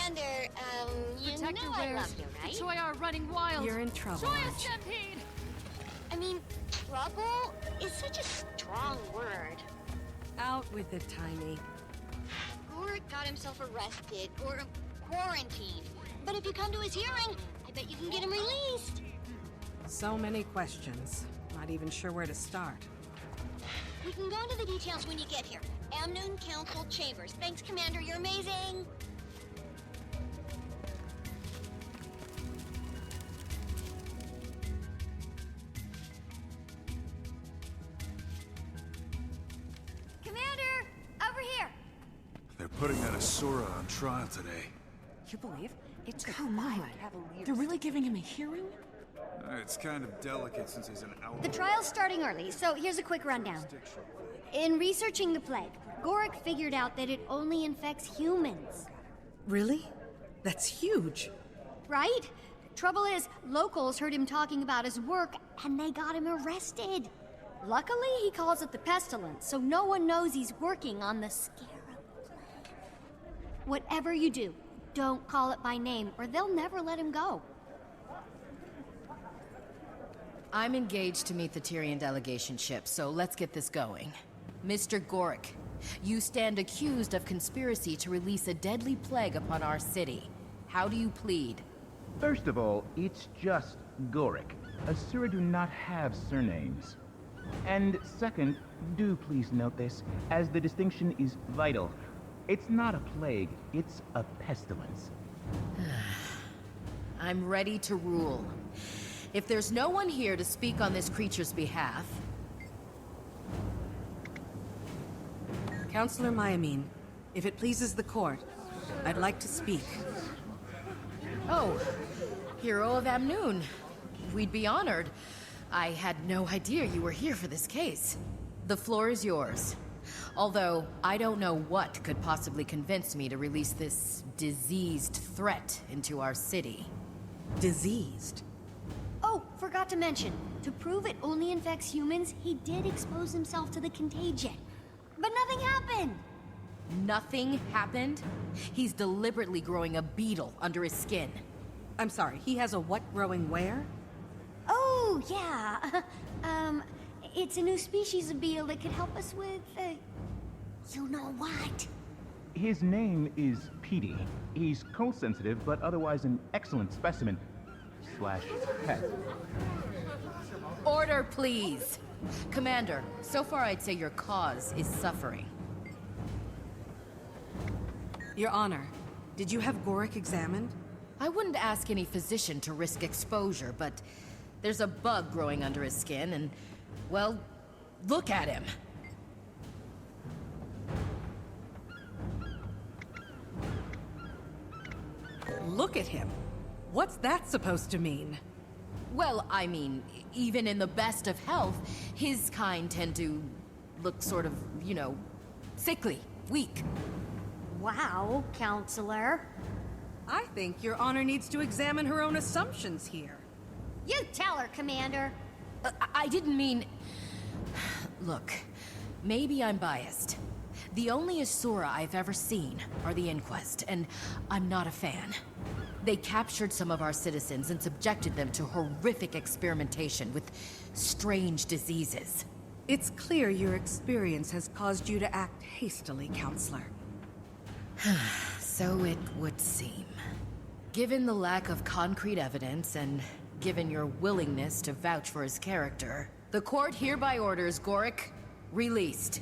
Commander, you Protect know your I wares. love you, right? The Choi are running wild. You're in trouble, Choi Lich. stampede! I mean, trouble is such a strong word. Out with it, Tiny. Gorik got himself arrested, or quarantined. But if you come to his hearing, I bet you can get him released. So many questions. Not even sure where to start. We can go into the details when you get here. Amnoon Council Chambers. Thanks, Commander, you're amazing! Commander! Over here! They're putting that Asura on trial today. You believe? It's come on. They're really giving him a hearing? It's kind of delicate since he's an outlaw. The trial's starting early, so here's a quick rundown. In researching the plague, Gorik figured out that it only infects humans. Really? That's huge. Right? Trouble is, locals heard him talking about his work, and they got him arrested. Luckily, he calls it the pestilence, so no one knows he's working on the scarab plague. Whatever you do, don't call it by name, or they'll never let him go. I'm engaged to meet the Tyrian delegation ship, so let's get this going. Mr. Gorik, you stand accused of conspiracy to release a deadly plague upon our city. How do you plead? First of all, it's just Gorik. Asura do not have surnames. And second, do please note this, as the distinction is vital. It's not a plague, it's a pestilence. I'm ready to rule. If there's no one here to speak on this creature's behalf... Counselor Myamine, if it pleases the court, I'd like to speak. Oh, Hero of Amnoon. We'd be honored. I had no idea you were here for this case. The floor is yours. Although, I don't know what could possibly convince me to release this diseased threat into our city. Diseased? Oh, forgot to mention, to prove it only infects humans, he did expose himself to the contagion. But nothing happened! Nothing happened? He's deliberately growing a beetle under his skin. I'm sorry, he has a what growing where? Oh, yeah. It's a new species of beetle that could help us with, you know what? His name is Petey. He's cold-sensitive, but otherwise an excellent specimen. Slash pet. Order, please! Commander, so far I'd say your cause is suffering. Your Honor, did you have Gorik examined? I wouldn't ask any physician to risk exposure, but there's a bug growing under his skin and, well, look at him. Look at him. What's that supposed to mean? Well, I mean, even in the best of health, his kind tend to look sort of, you know, sickly, weak. Wow, Counselor. I think Your Honor needs to examine her own assumptions here. You tell her, Commander. I didn't mean... Look, maybe I'm biased. The only Asura I've ever seen are the Inquest, and I'm not a fan. They captured some of our citizens and subjected them to horrific experimentation with strange diseases. It's clear your experience has caused you to act hastily, Counselor. So it would seem. Given the lack of concrete evidence and given your willingness to vouch for his character, the court hereby orders Gorik released.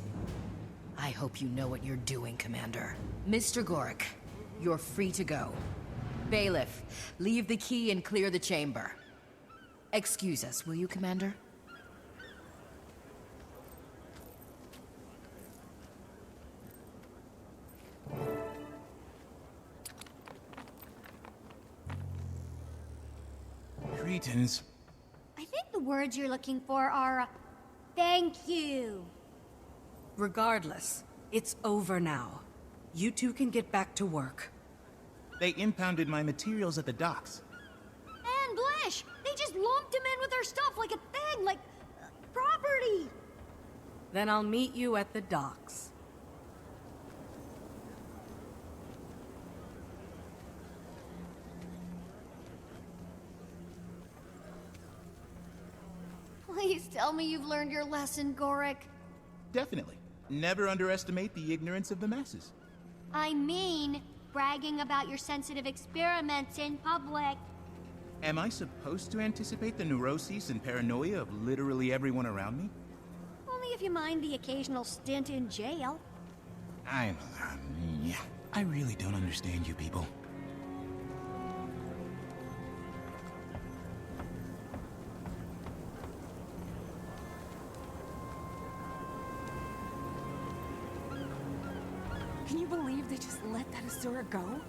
I hope you know what you're doing, Commander. Mr. Gorik, you're free to go. Bailiff, leave the key and clear the chamber. Excuse us, will you, Commander? Cretans. I think the words you're looking for are, thank you. Regardless, it's over now. You two can get back to work. They impounded my materials at the docks. And Blish, they just lumped him in with their stuff like a thing, like property. Then I'll meet you at the docks. Please tell me you've learned your lesson, Gorik. Definitely. Never underestimate the ignorance of the masses. I mean, bragging about your sensitive experiments in public. Am I supposed to anticipate the neuroses and paranoia of literally everyone around me? Only if you mind the occasional stint in jail. Yeah, I really don't understand you people. Can you believe they just let that Asura go?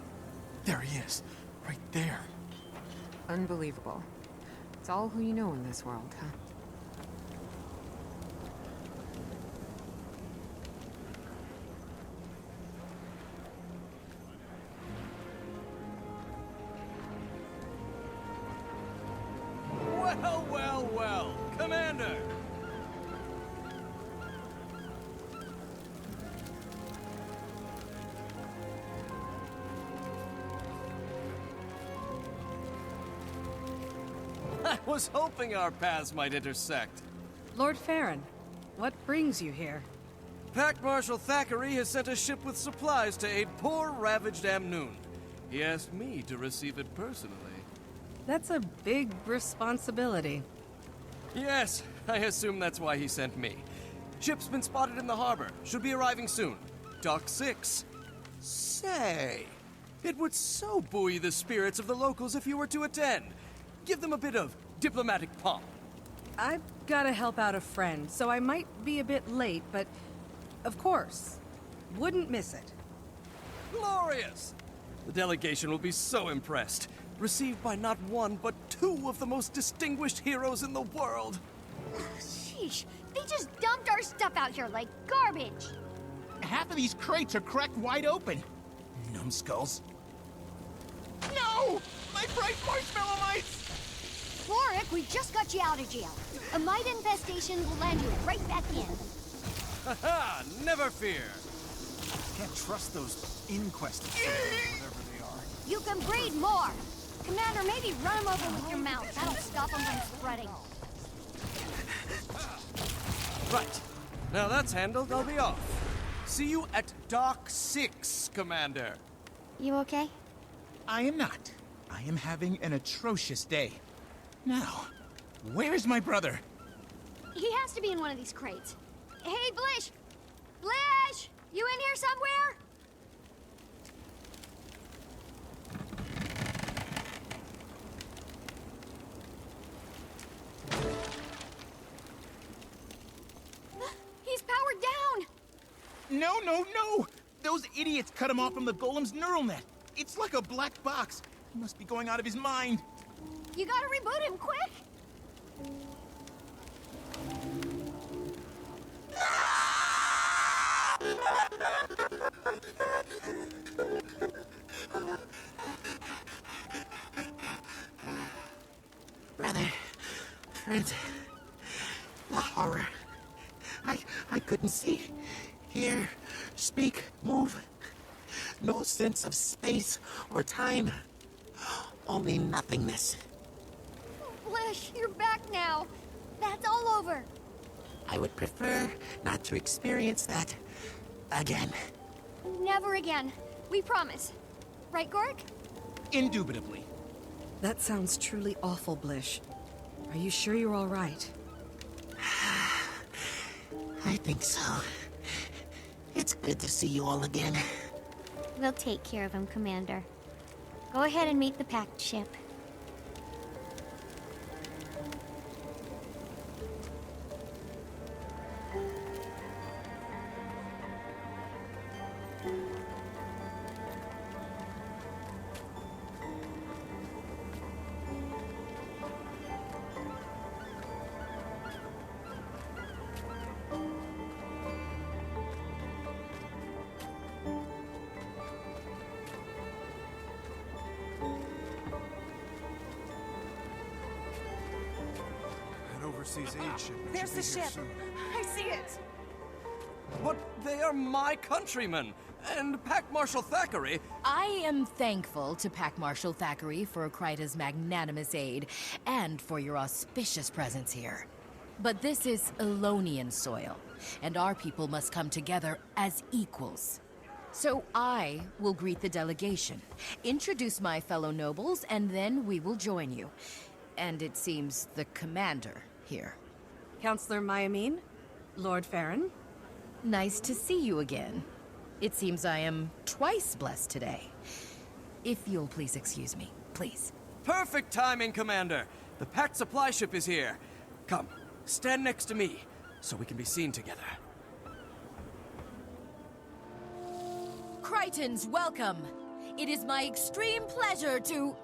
There he is. Right there. Unbelievable. It's all who you know in this world, huh? Well, well, well. Commander! I was hoping our paths might intersect. Lord Farron, what brings you here? Pact Marshal Thackeray has sent a ship with supplies to aid poor, ravaged Amnoon. He asked me to receive it personally. That's a big responsibility. Yes, I assume that's why he sent me. Ship's been spotted in the harbor. Should be arriving soon. Dock 6. Say, it would so buoy the spirits of the locals if you were to attend. Give them a bit of diplomatic pomp. I've gotta help out a friend, so I might be a bit late, but of course, wouldn't miss it. Glorious! The delegation will be so impressed. Received by not one, but two of the most distinguished heroes in the world. Sheesh, they just dumped our stuff out here like garbage. Half of these crates are cracked wide open. Numbskulls. No! My bright marshmallow mites! Gorik, we just got you out of jail. A mite infestation will land you right back in. Haha, never fear. Can't trust those inquest whatever they are. You can breed more. Commander, maybe run them over with your mouth. That'll stop them from spreading. Right. Now that's handled, I'll be off. See you at Dock 6, Commander. You okay? I am not. I am having an atrocious day. Now, where's my brother? He has to be in one of these crates. Hey, Blish! Blish! You in here somewhere? He's powered down! No, no, no! Those idiots cut him off from the golem's neural net. It's like a black box. He must be going out of his mind. You gotta reboot him, quick! Brother, friend, the horror. I couldn't see, hear, speak, move. No sense of space or time. Only nothingness. Blish, you're back now. That's all over. I would prefer not to experience that again. Never again. We promise. Right, Gorik? Indubitably. That sounds truly awful, Blish. Are you sure you're all right? I think so. It's good to see you all again. We'll take care of him, Commander. Go ahead and meet the packed ship. That overseas aid ship. There's the should be here ship. soon. I see it. But they are my countrymen, and Pact Marshal Thackeray. I am thankful to Pact Marshal Thackeray for Kryta's magnanimous aid, and for your auspicious presence here. But this is Elonian soil, and our people must come together as equals. So I will greet the delegation, introduce my fellow nobles, and then we will join you. And it seems the commander here. Counselor Mayamine? Lord Farron? Nice to see you again. It seems I am twice blessed today. If you'll please excuse me, please. Perfect timing, Commander. The packed supply ship is here. Come, stand next to me, so we can be seen together. Crichtons, welcome! It is my extreme pleasure to...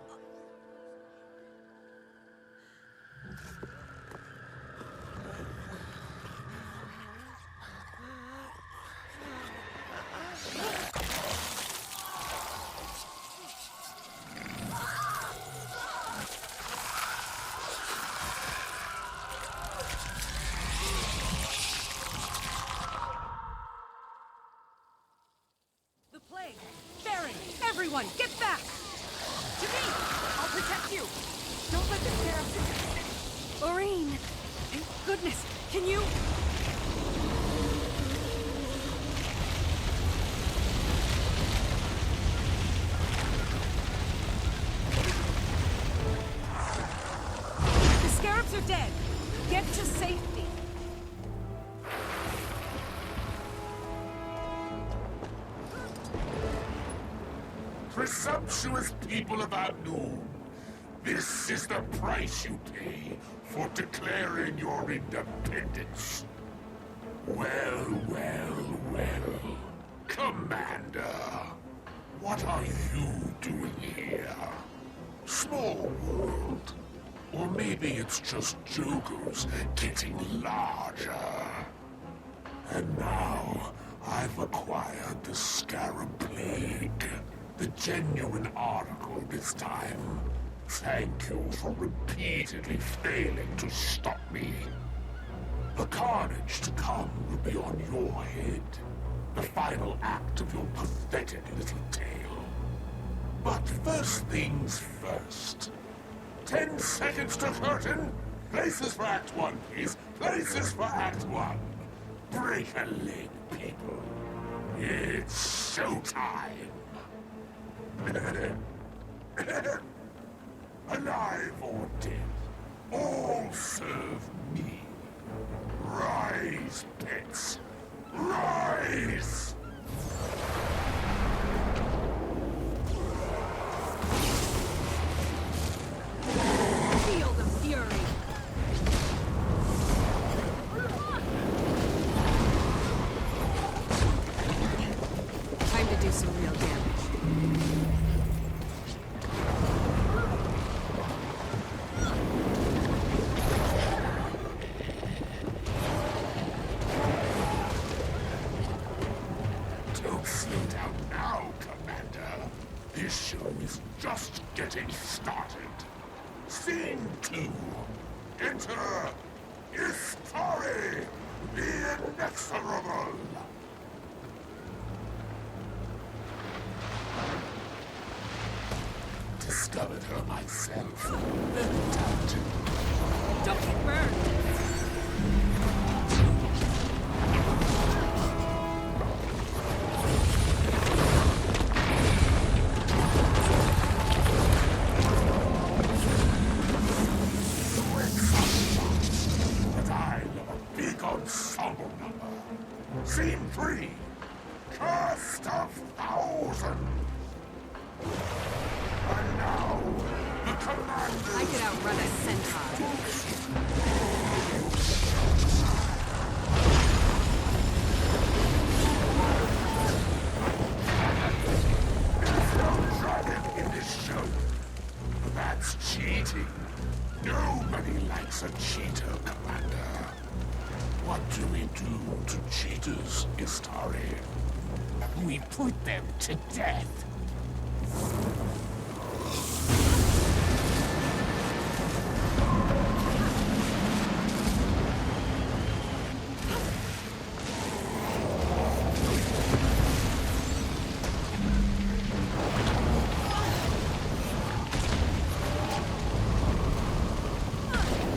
The plague! Farron! Everyone, get back! To me! I'll protect you! Don't let the scarabs into the city! Lorraine! Thank goodness! Can you... The scarabs are dead! Get to safety! Presumptuous people of Abnoon, this is the price you pay for declaring your independence. Well, well, well. Commander, what are you doing here? Small world. Or maybe it's just jokers getting larger. And now, I've acquired the Scarab Plague. The genuine article this time. Thank you for repeatedly failing to stop me. The carnage to come will be on your head. The final act of your pathetic little tale. But first things first. 10 seconds to curtain. Places for Act 1, please. Places for Act 1. Break a leg, people. It's showtime. Alive or dead, all serve me. Rise, pets. Rise! Feel the fury! Time to do some real damage. Don't slow down now, Commander. This show is just getting started. Scene 2. Enter Istari, the Inexorable. Discovered her myself. Very talented. Don't get burned! But I love a big ensemble number. Scene 3. Cast of Thousands. And now, the commander... I could outrun a centaur. There's no dragon in this show. That's cheating. Nobody likes a cheater, Commander. What do we do to cheaters, Istari? We put them to death.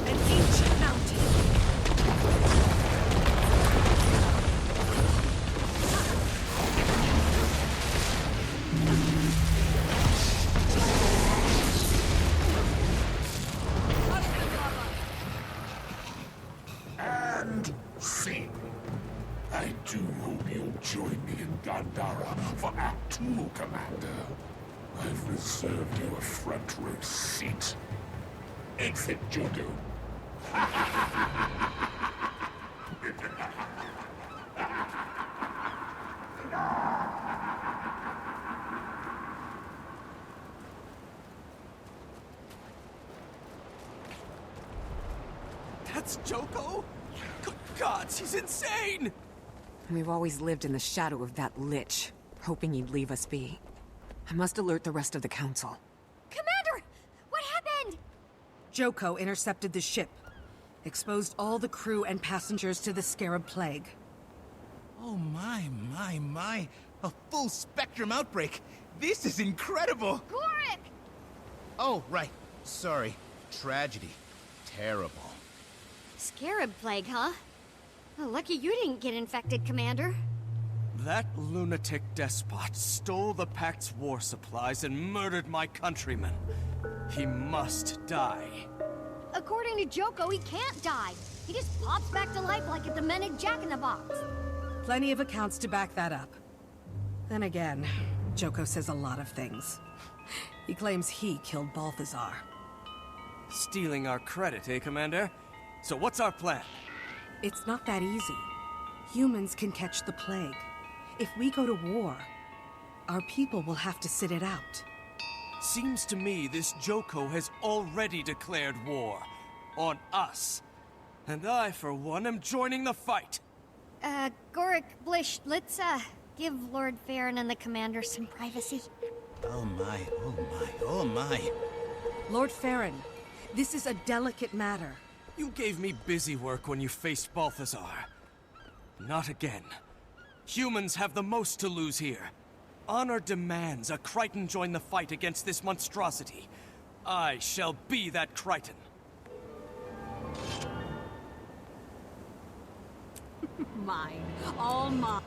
An ancient mountain! Gandara for Act 2, Commander. I've reserved you a front row seat. Exit Jodo. That's Joko? Good gods, he's insane! We've always lived in the shadow of that Lich, hoping he'd leave us be. I must alert the rest of the council. Commander! What happened? Joko intercepted the ship. Exposed all the crew and passengers to the Scarab Plague. Oh my. A full spectrum outbreak. This is incredible! Gorik! Oh, right. Sorry. Tragedy. Terrible. Scarab Plague, huh? Oh, lucky you didn't get infected, Commander. That lunatic despot stole the Pact's war supplies and murdered my countrymen. He must die. According to Joko, he can't die. He just pops back to life like a demented jack-in-the-box. Plenty of accounts to back that up. Then again, Joko says a lot of things. He claims he killed Balthazar. Stealing our credit, eh, Commander? So what's our plan? It's not that easy. Humans can catch the plague. If we go to war, our people will have to sit it out. Seems to me this Joko has already declared war. On us. And I, for one, am joining the fight. Gorik, Blish, let's, give Lord Farron and the Commander some privacy. Oh my. Lord Farron, this is a delicate matter. You gave me busy work when you faced Balthazar. Not again. Humans have the most to lose here. Honor demands a Crichton join the fight against this monstrosity. I shall be that Crichton. Mine. All mine.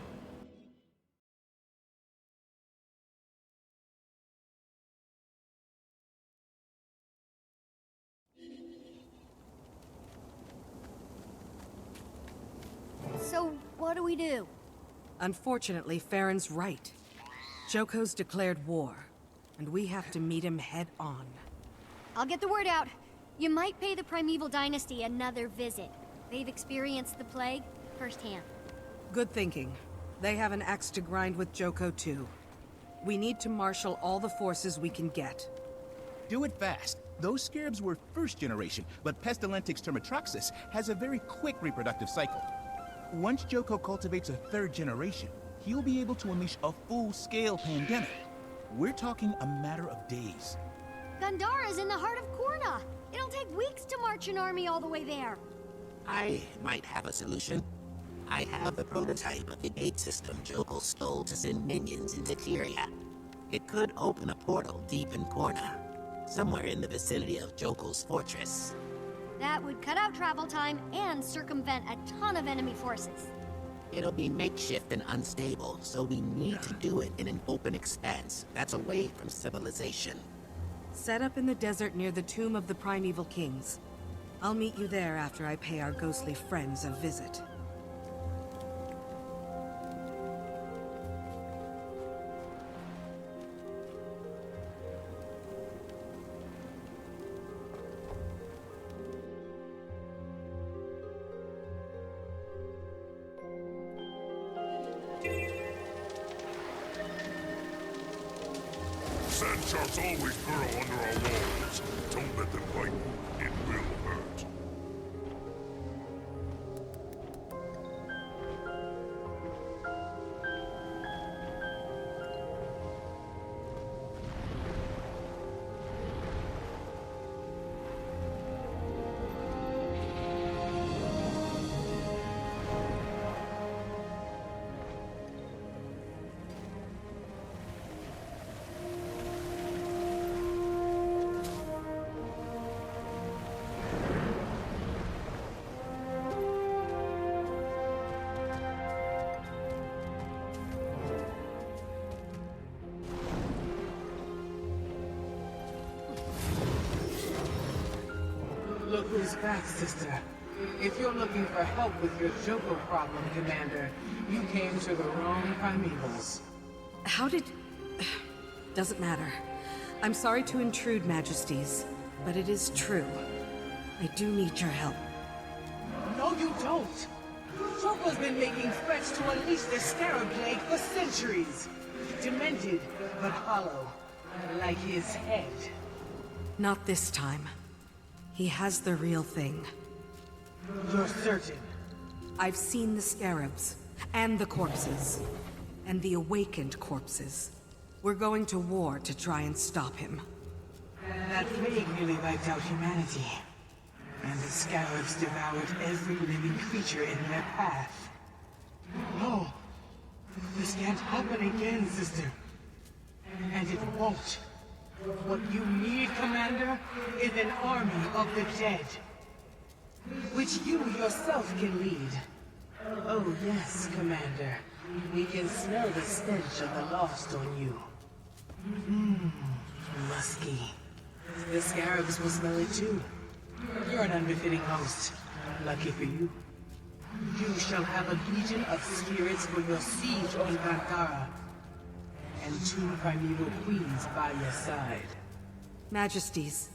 So, what do we do? Unfortunately, Farron's right. Joko's declared war, and we have to meet him head-on. I'll get the word out. You might pay the Primeval Dynasty another visit. They've experienced the plague firsthand. Good thinking. They have an axe to grind with Joko, too. We need to marshal all the forces we can get. Do it fast. Those scarabs were first generation, but Pestilentix termitroxis has a very quick reproductive cycle. Once Joko cultivates a third generation, he'll be able to unleash a full-scale pandemic. We're talking a matter of days. Gandara's in the heart of Korna. It'll take weeks to march an army all the way there. I might have a solution. I have the prototype of the gate system Joko stole to send minions into Tyria. It could open a portal deep in Korna, somewhere in the vicinity of Joko's fortress. That would cut out travel time and circumvent a ton of enemy forces. It'll be makeshift and unstable, so we need to do it in an open expanse that's away from civilization. Set up in the desert near the tomb of the Primeval Kings. I'll meet you there after I pay our ghostly friends a visit. Sand sharks always burrow under our walls. Don't let them bite you. It will hurt. Look who's back, sister. If you're looking for help with your Joko problem, Commander, You came to the wrong primevals. How did... Doesn't matter. I'm sorry to intrude, Majesties, but it is true. I do need your help. No, you don't! Choco's been making threats to unleash the Scarab Plague for centuries. Demented, but hollow. Like his head. Not this time. He has the real thing. You're certain? I've seen the scarabs, and the corpses, and the awakened corpses. We're going to war to try and stop him. That plague nearly wiped out humanity. And the scarabs devoured every living creature in their path. No! This can't happen again, sister. And it won't. What you need, Commander, is an army of the dead. Which you yourself can lead. Oh yes, Commander. We can smell the stench of the lost on you. Musky. The scarabs will smell it too. You're an unbefitting host. Lucky for you. You shall have a legion of spirits for your siege on Kantara. And 2 primeval queens by your side. Majesties,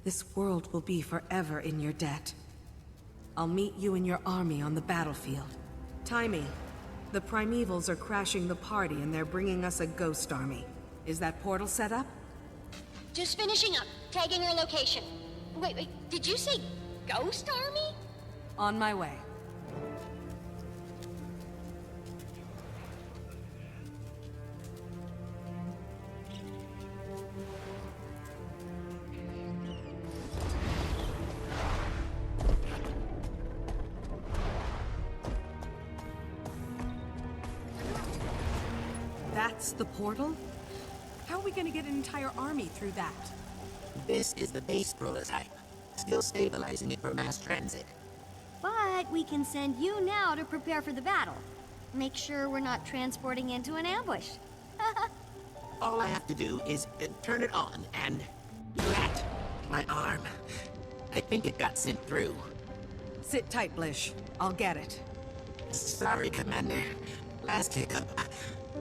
this world will be forever in your debt. I'll meet you and your army on the battlefield. Timey, the primevals are crashing the party and they're bringing us a ghost army. Is that portal set up? Just finishing up, tagging our location. Wait, did you say ghost army? On my way. That's the portal? How are we gonna get an entire army through that? This is the base prototype. Still stabilizing it for mass transit. But we can send you now to prepare for the battle. Make sure we're not transporting into an ambush. All I have to do is turn it on and... Drat! My arm. I think it got sent through. Sit tight, Blish. I'll get it. Sorry, Commander. Last hiccup.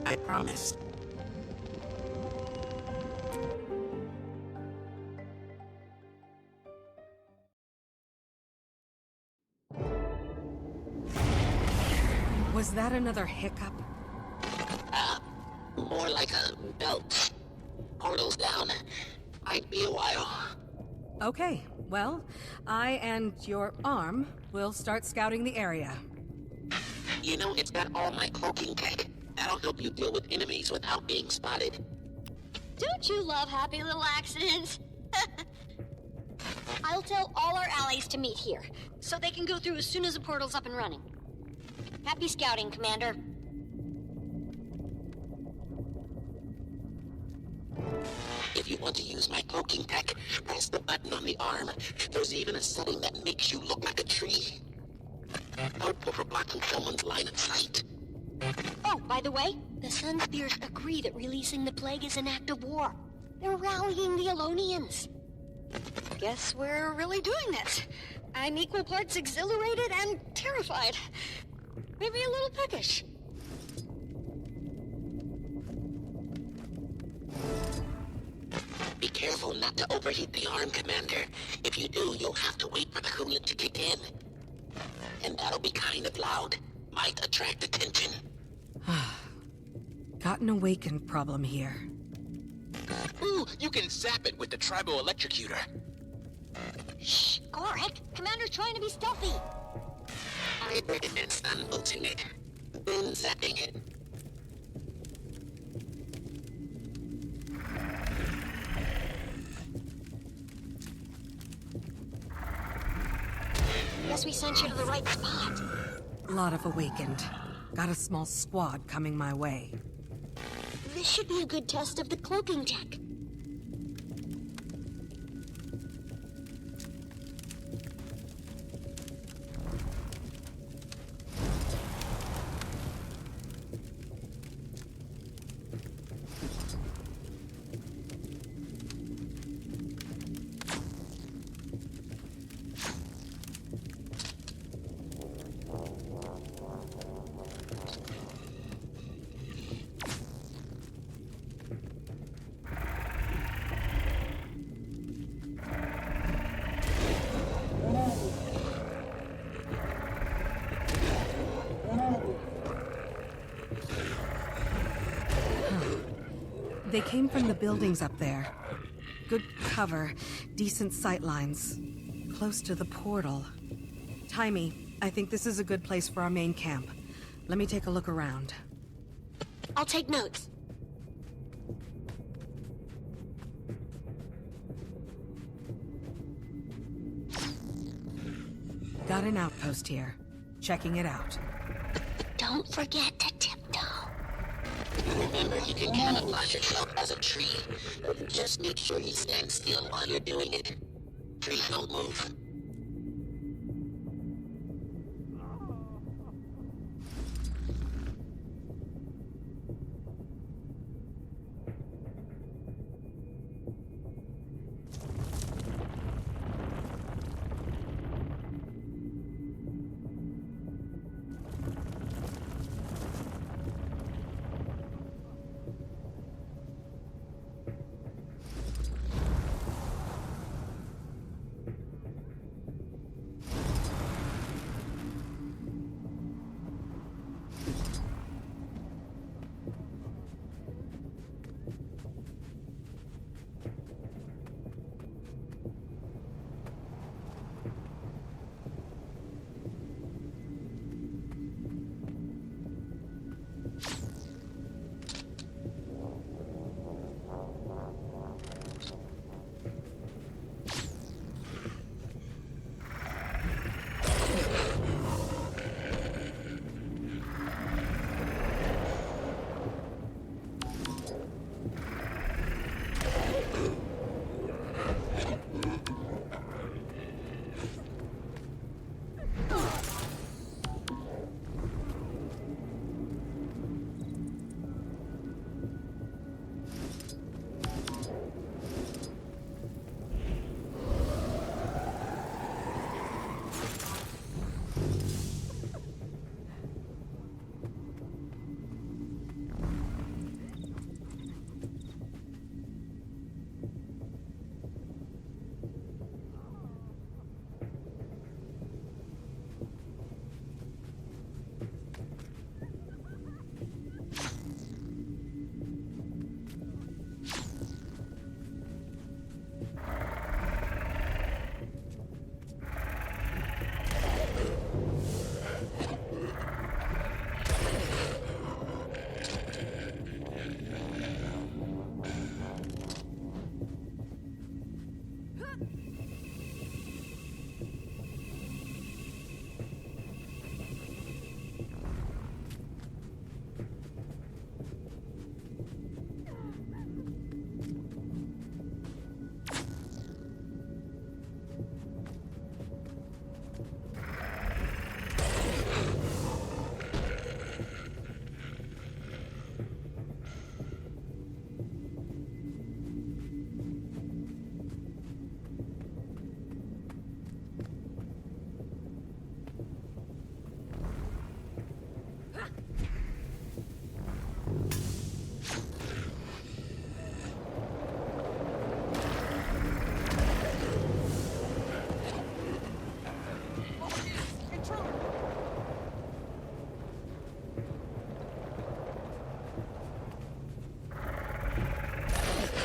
I promise. Was that another hiccup? More like a belt. Portal's down. Might be a while. Okay, well, I and your arm will start scouting the area. You know, it's got all my cloaking tech. That'll help you deal with enemies without being spotted. Don't you love happy little accidents? I'll tell all our allies to meet here, so they can go through as soon as the portal's up and running. Happy scouting, Commander. If you want to use my cloaking tech, press the button on the arm. There's even a setting that makes you look like a tree. Helpful for blocking someone's line of sight. Oh, by the way, the Sun Spears agree that releasing the plague is an act of war. They're rallying the Elonians. Guess we're really doing this. I'm equal parts exhilarated and terrified. Maybe a little peckish. Be careful not to overheat the arm, Commander. If you do, you'll have to wait for the coolant to kick in. And that'll be kind of loud. Might attract attention. Got an awakened problem here. Ooh, you can zap it with the Tribo Electrocutor. Shh, Gorik, Commander's trying to be stealthy. I recommend unbolting it, then zapping it. Guess we sent you to the right spot. Lot of awakened. Got a small squad coming my way. This should be a good test of the cloaking tech. They came from the buildings up there. Good cover, decent sightlines. Close to the portal. Timey, I think this is a good place for our main camp. Let me take a look around. I'll take notes. Got an outpost here. Checking it out. Don't forget to tiptoe. Remember, you can camouflage your truck as a tree. Just make sure you stand still while you're doing it. Trees don't move.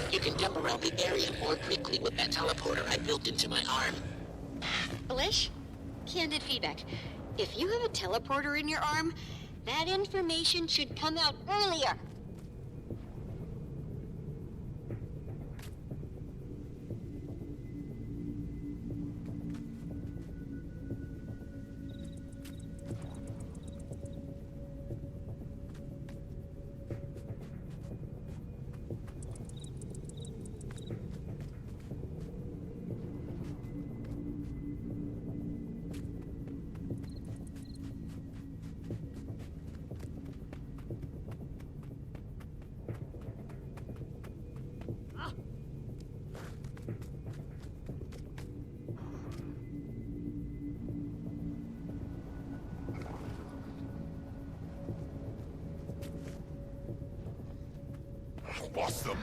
You can jump around the area more quickly with that teleporter I built into my arm. Lich, candid feedback. If you have a teleporter in your arm, that information should come out earlier. Awesome.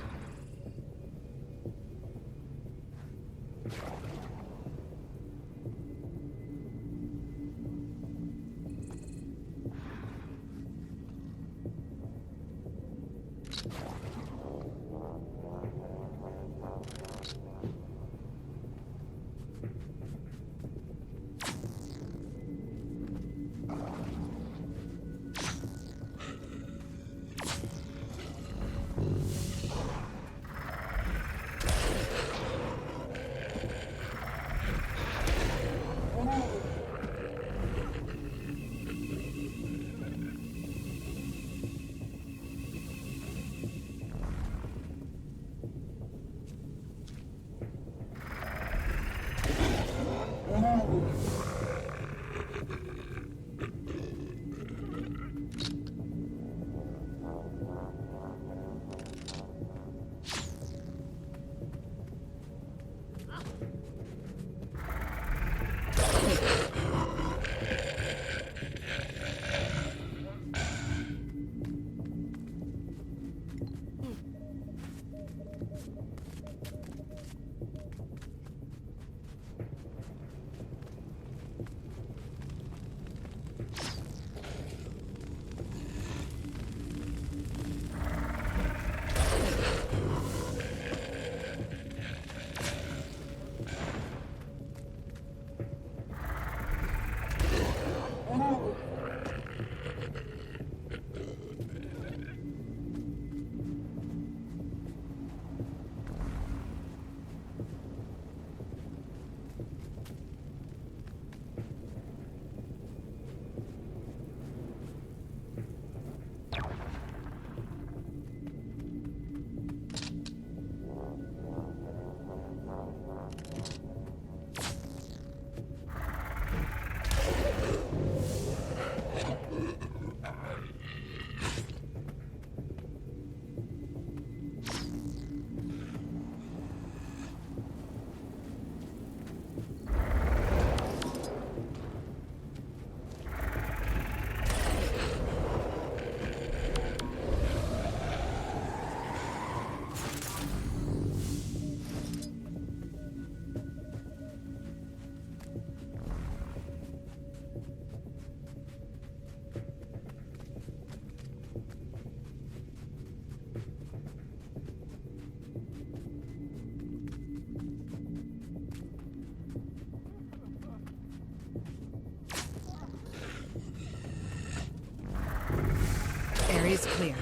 is clear.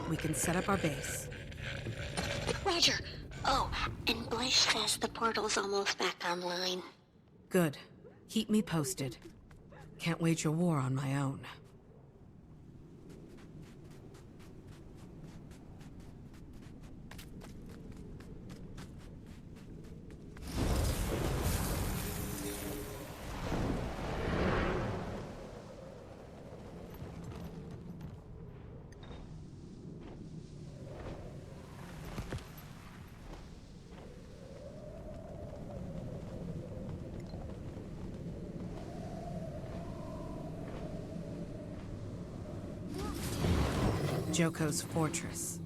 We can set up our base. Roger. Oh, and Blish says the portal's almost back online. Good. Keep me posted. Can't wage a war on my own. Joko's fortress.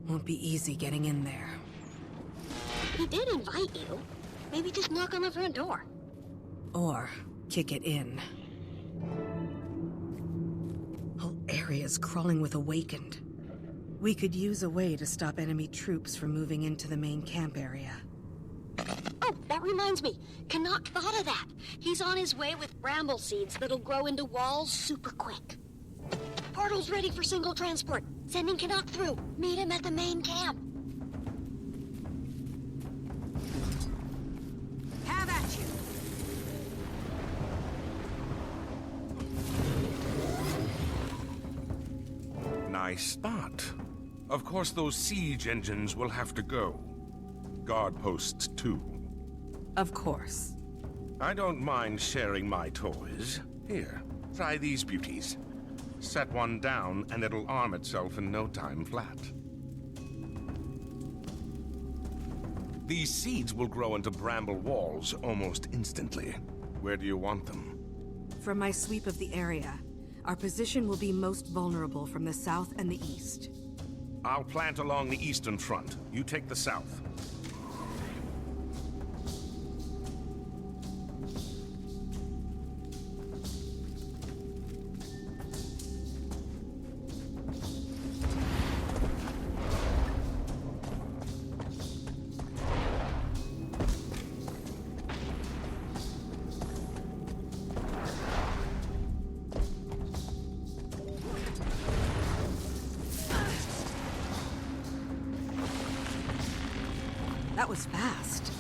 Won't be easy getting in there. He did invite you. Maybe just knock on the front door. Or kick it in. Whole area's crawling with Awakened. We could use a way to stop enemy troops from moving into the main camp area. Oh, that reminds me. Canuck thought of that. He's on his way with bramble seeds that'll grow into walls super quick. Portal's ready for single transport. Sending Canuck through. Meet him at the main camp. Have at you! Nice spot. Of course, those siege engines will have to go. Guard posts, too. Of course. I don't mind sharing my toys. Here, try these beauties. Set one down, and it'll arm itself in no time flat. These seeds will grow into bramble walls almost instantly. Where do you want them? From my sweep of the area, our position will be most vulnerable from the south and the east. I'll plant along the eastern front. You take the south. That was fast.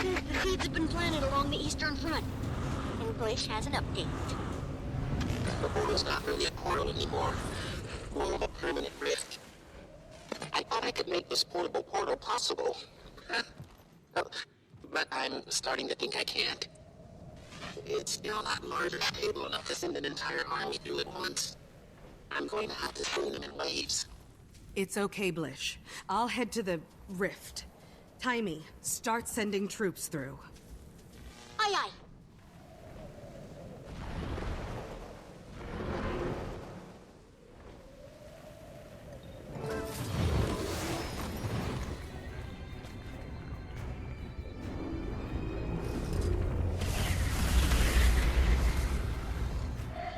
seems the seeds have been planted along the eastern front. And Blish has an update. The portal's not really a portal anymore. More of a permanent rift. I thought I could make this portable portal possible. But I'm starting to think I can't. It's still not large or stable enough to send an entire army through at once. I'm going to have to send them in waves. It's okay, Blish. I'll head to the rift. Timey, start sending troops through. Aye, aye.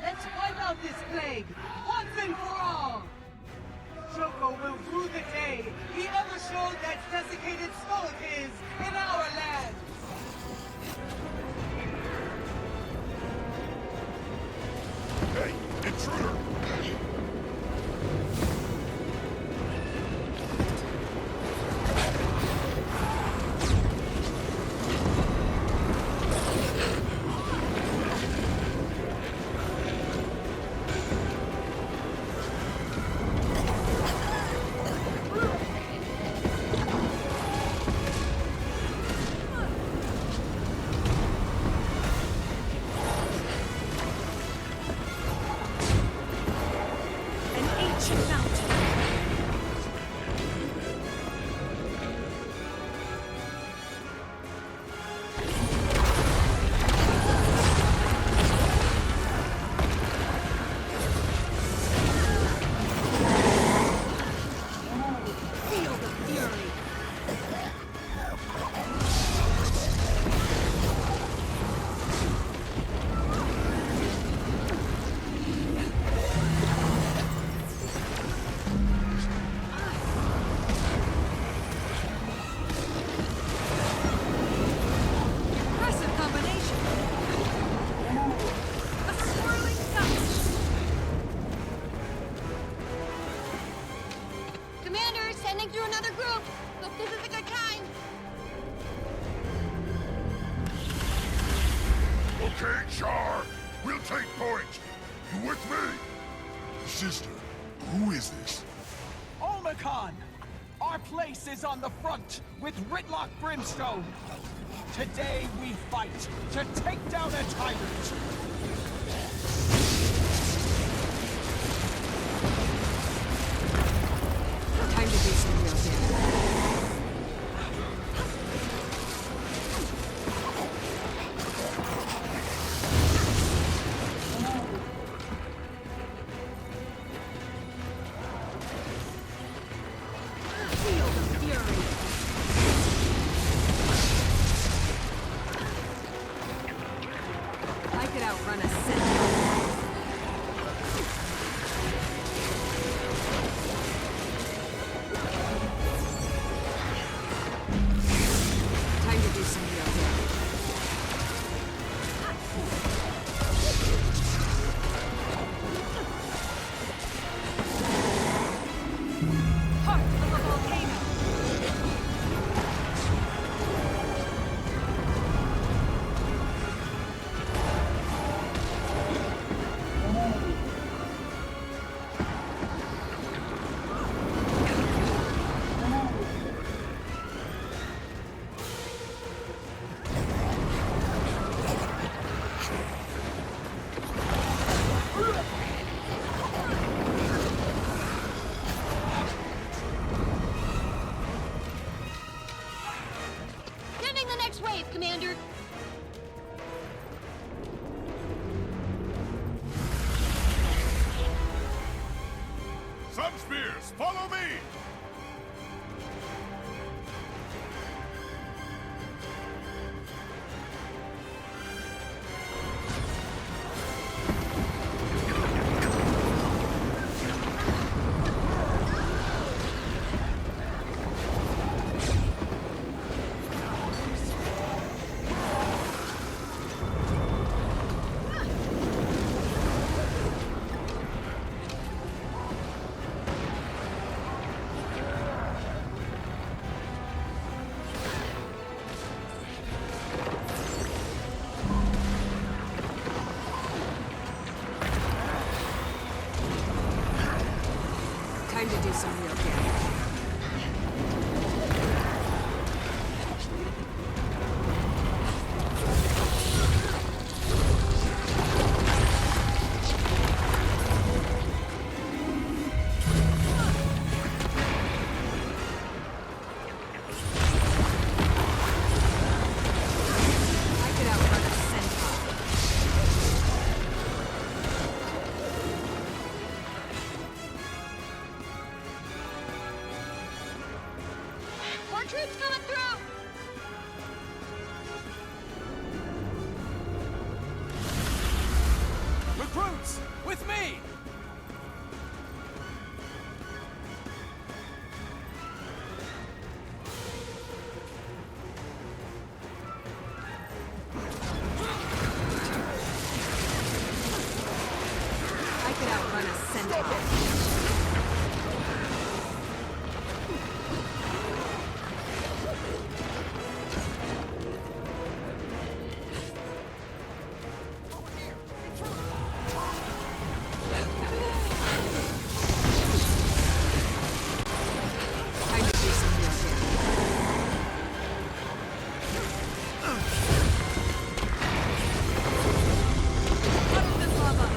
Let's wipe out this plague, once and for all! Joko will rue the day he ever showed that desiccated skull of his in our land! Hey, intruder! Commander, sending through another group. Hope this is a good time. Okay, Char, we'll take point. You with me? Sister, who is this? Omicron! Our place is on the front with Ritlock Brimstone. Today we fight to take down a tyrant. Time to do some real damage. I could outrun a sentinel. Time to do some real damage. Heart of a volcano. Sending the next wave, Commander. Sun Spears, follow me! some real damage. More troops coming through! Recruits, with me! I could outrun a centaur. I could do some real damage. Out of this lava!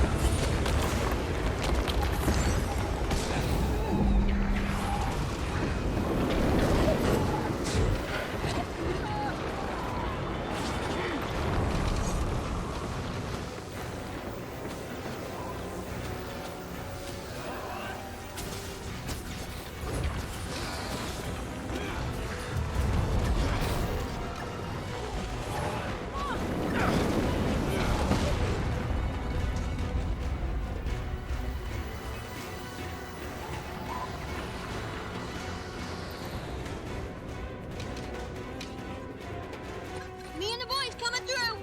Me and the boys coming through!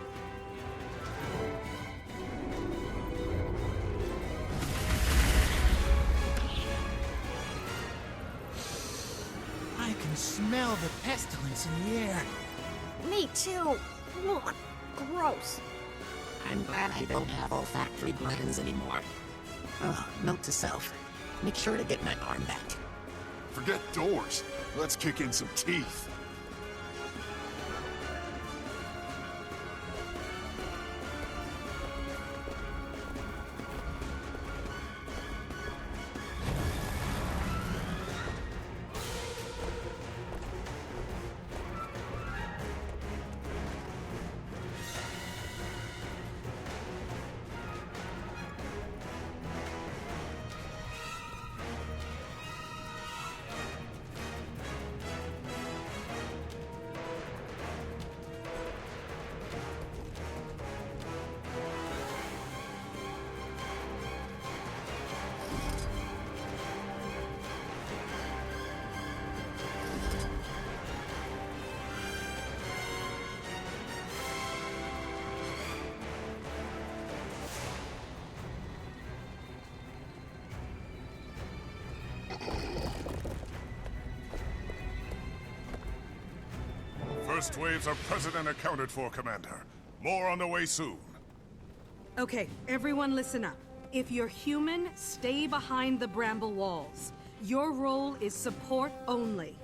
I can smell the pestilence in the air. Me too. Ugh, gross. I'm glad I don't have olfactory glands anymore. Oh, note to self. Make sure to get my arm back. Forget doors. Let's kick in some teeth. First waves are present and accounted for, Commander. More on the way soon. Okay, everyone listen up. If you're human, stay behind the bramble walls. Your role is support only.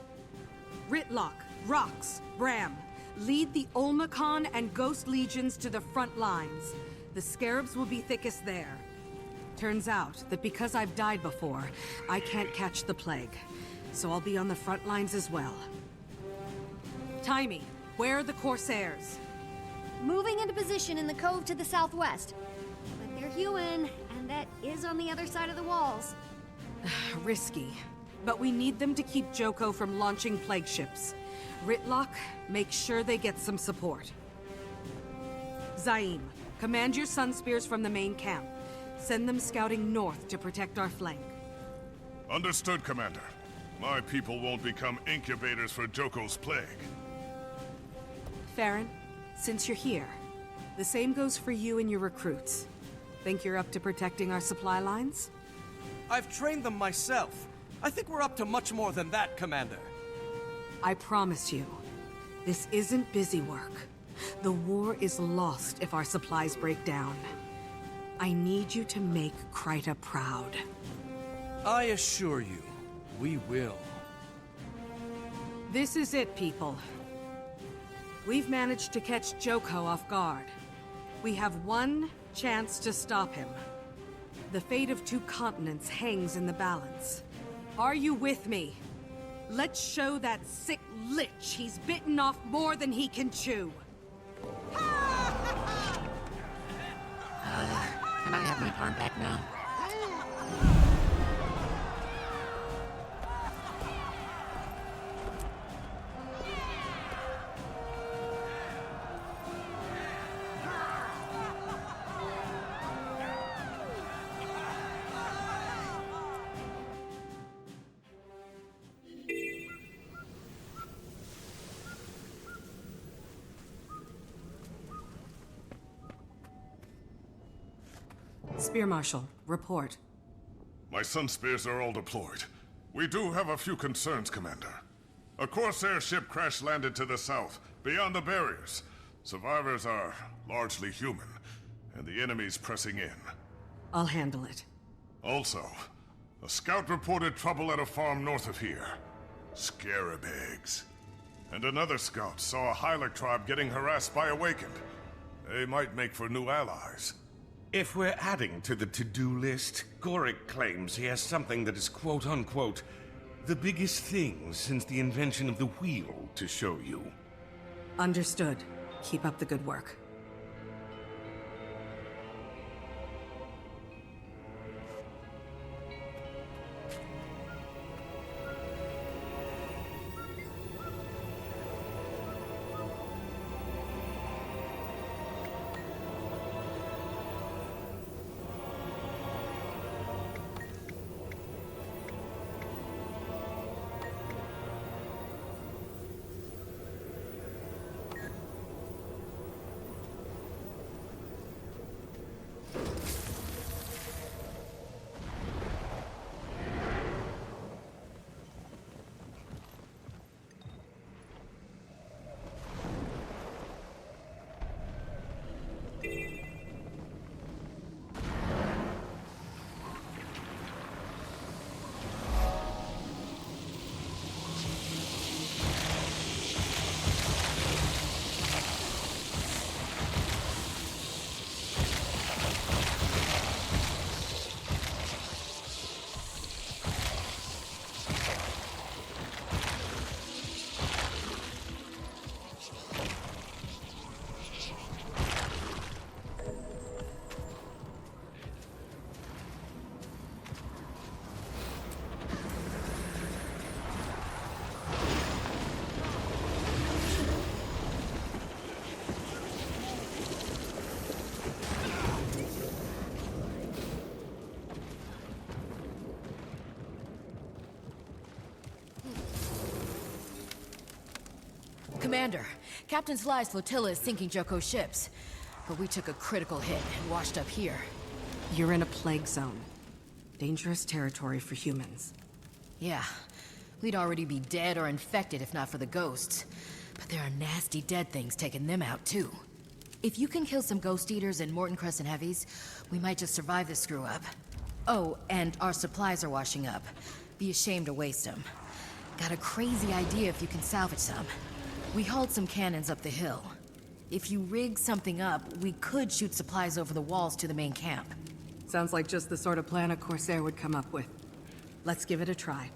Ritlock, Rox, Bram, lead the Olmacon and Ghost Legions to the front lines. The Scarabs will be thickest there. Turns out that because I've died before, I can't catch the plague. So I'll be on the front lines as well. Timey, where are the Corsairs? Moving into position in the cove to the southwest. But they're human, and that is on the other side of the walls. Risky. But we need them to keep Joko from launching plague ships. Ritlock, make sure they get some support. Zaim, command your Sun Spears from the main camp. Send them scouting north to protect our flank. Understood, Commander. My people won't become incubators for Joko's plague. Farron, since you're here, the same goes for you and your recruits. Think you're up to protecting our supply lines? I've trained them myself. I think we're up to much more than that, Commander. I promise you, this isn't busy work. The war is lost if our supplies break down. I need you to make Kryta proud. I assure you, We will. This is it, people. We've managed to catch Joko off guard. We have one chance to stop him. The fate of 2 continents hangs in the balance. Are you with me? Let's show that sick Lich he's bitten off more than he can chew. Can I have my arm back now? Spear Marshal, report. My Sun Spears are all deployed. We do have a few concerns, Commander. A Corsair ship crash-landed to the south, beyond the barriers. Survivors are largely human, and the enemy's pressing in. I'll handle it. Also, a scout reported trouble at a farm north of here. Scarab eggs. And another scout saw a Hylic tribe getting harassed by Awakened. They might make for new allies. If we're adding to the to-do list, Gorick claims he has something that is quote-unquote the biggest thing since the invention of the wheel to show you. Understood. Keep up the good work. Commander, Captain Sly's flotilla is sinking Joko's ships. But we took a critical hit and washed up here. You're in a plague zone. Dangerous territory for humans. Yeah. We'd already be dead or infected if not for the ghosts. But there are nasty dead things taking them out, too. If you can kill some Ghost Eaters and Morton Crescent Heavies, we might just survive this screw-up. Oh, and our supplies are washing up. Be ashamed to waste them. Got a crazy idea if you can salvage some. We hauled some cannons up the hill. If you rig something up, we could shoot supplies over the walls to the main camp. Sounds like just the sort of plan a Corsair would come up with. Let's give it a try.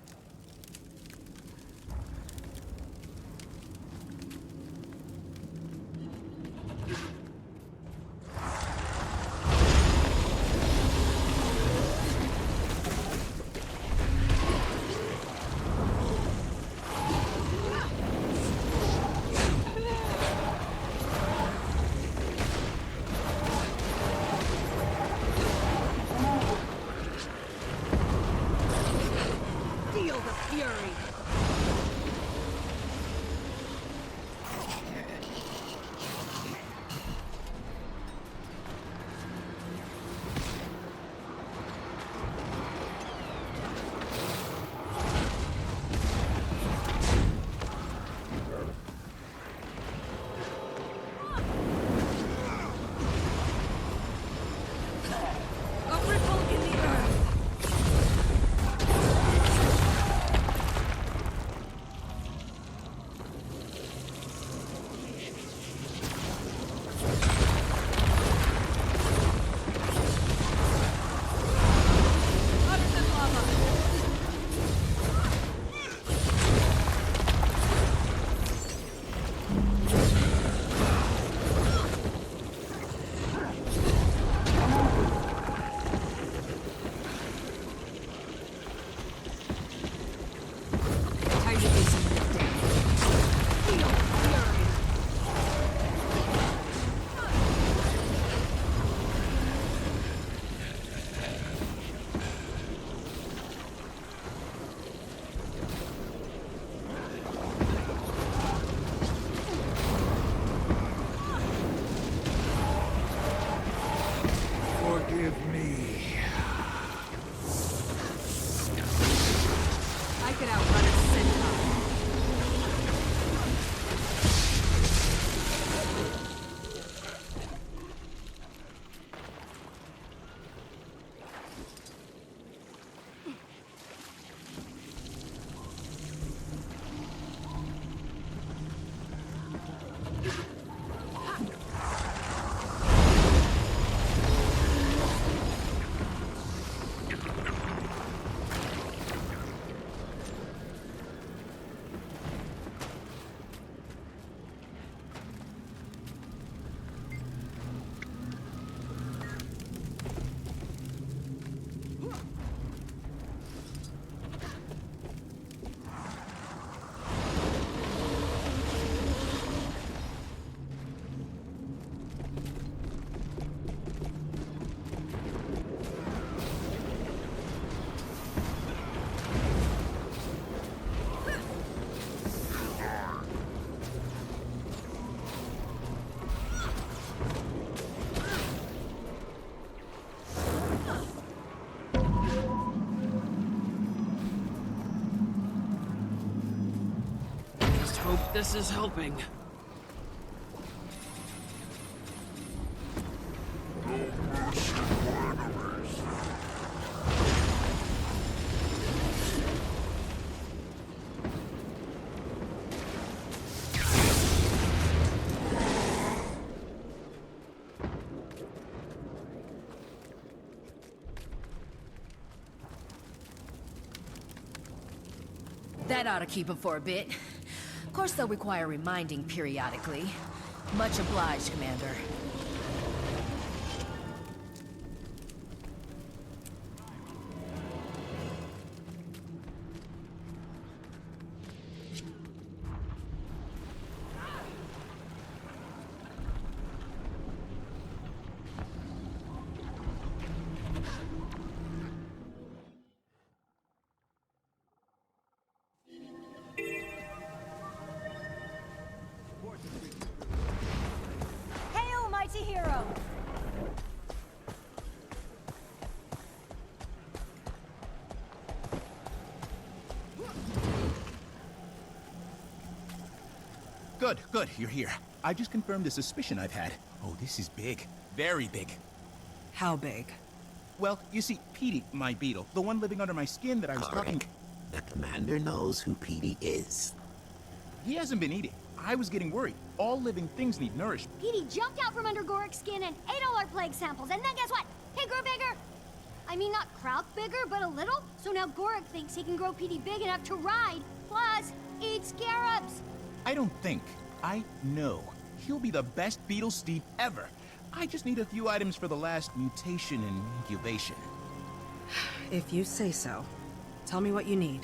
this is helping. That ought to keep them for a bit. Of course, they'll require reminding periodically. Much obliged, Commander. Hail, mighty hero! Good, good, you're here. I just confirmed a suspicion I've had. Oh, this is big. Very big. How big? Well, you see, Petey, my beetle, the one living under my skin that I was talking... The commander knows who Petey is. He hasn't been eating. I was getting worried. All living things need nourishment. Petey jumped out from under Gorik's skin and ate all our plague samples, and then guess what? He grew bigger! I mean, not Krauk bigger, but a little. So now Gorik thinks he can grow Petey big enough to ride, plus eat scarabs. I don't think. I know. He'll be the best beetle steed ever. I just need a few items for the last mutation and incubation. If you say so. Tell me what you need.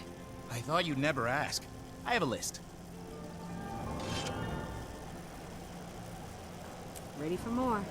I thought you'd never ask. I have a list. Ready for more.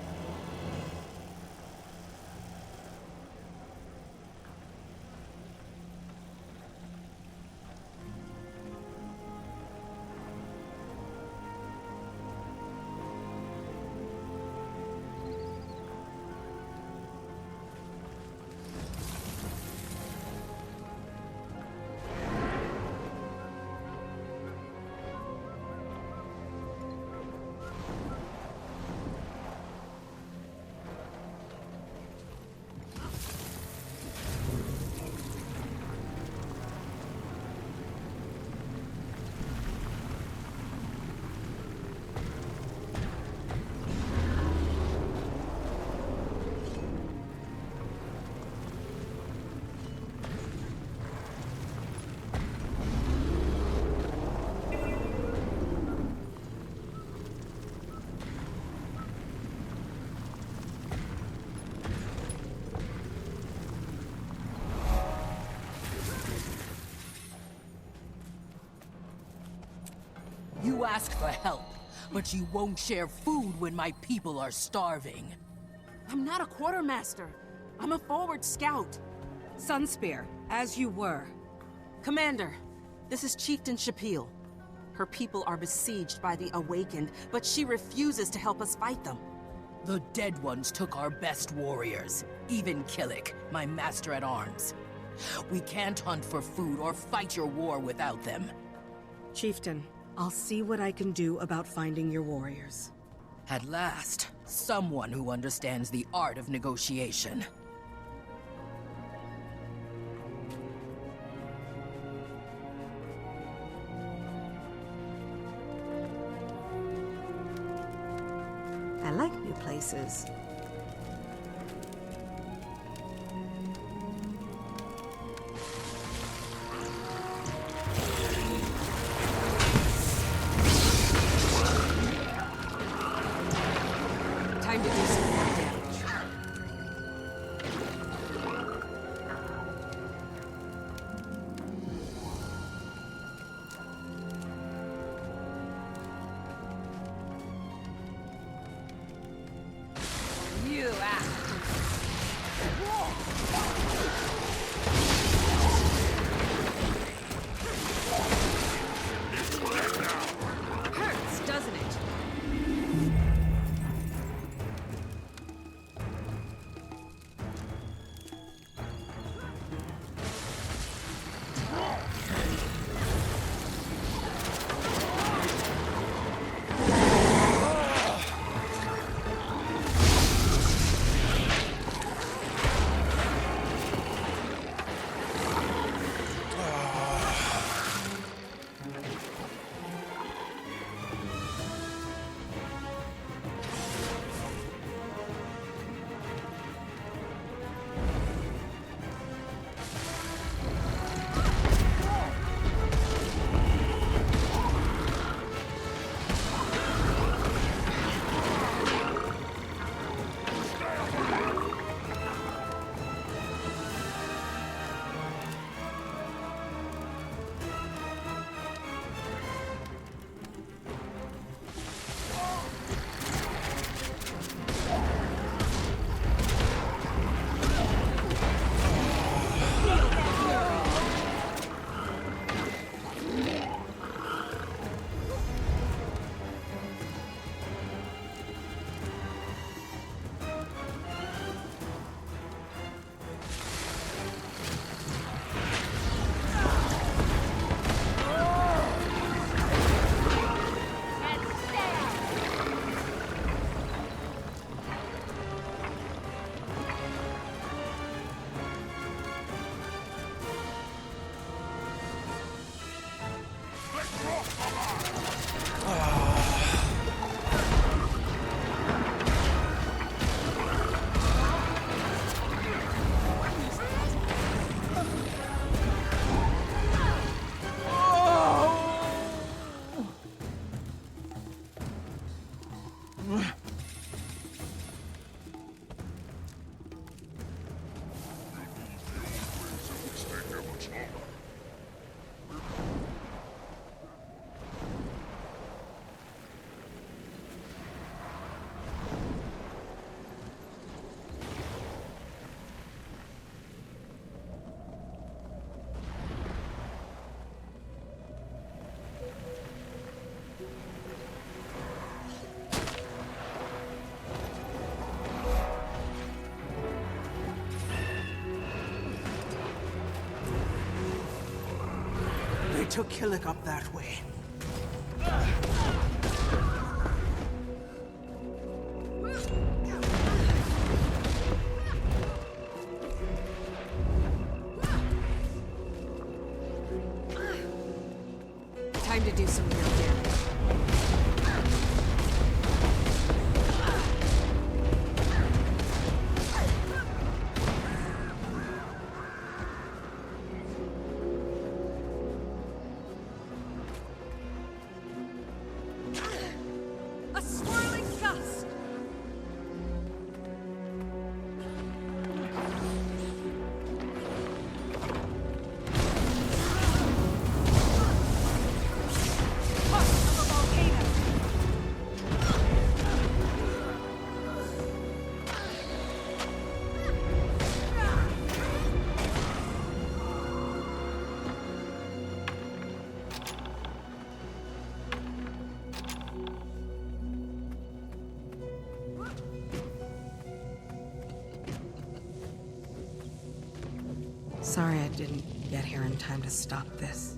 You ask for help, but you won't share food when my people are starving. I'm not a quartermaster. I'm a forward scout. Sunspear, as you were. Commander, this is Chieftain Shapil. Her people are besieged by the Awakened, but she refuses to help us fight them. The dead ones took our best warriors, even Killick, my master at arms. We can't hunt for food or fight your war without them. Chieftain, I'll see what I can do about finding your warriors. At last, someone who understands the art of negotiation. I like new places. Time to do some more damage. You Hurts, doesn't it? They took Killick up that way. Time to do some real damage. A swirling gust! Puff of a volcano! Sorry I didn't get here in time to stop this.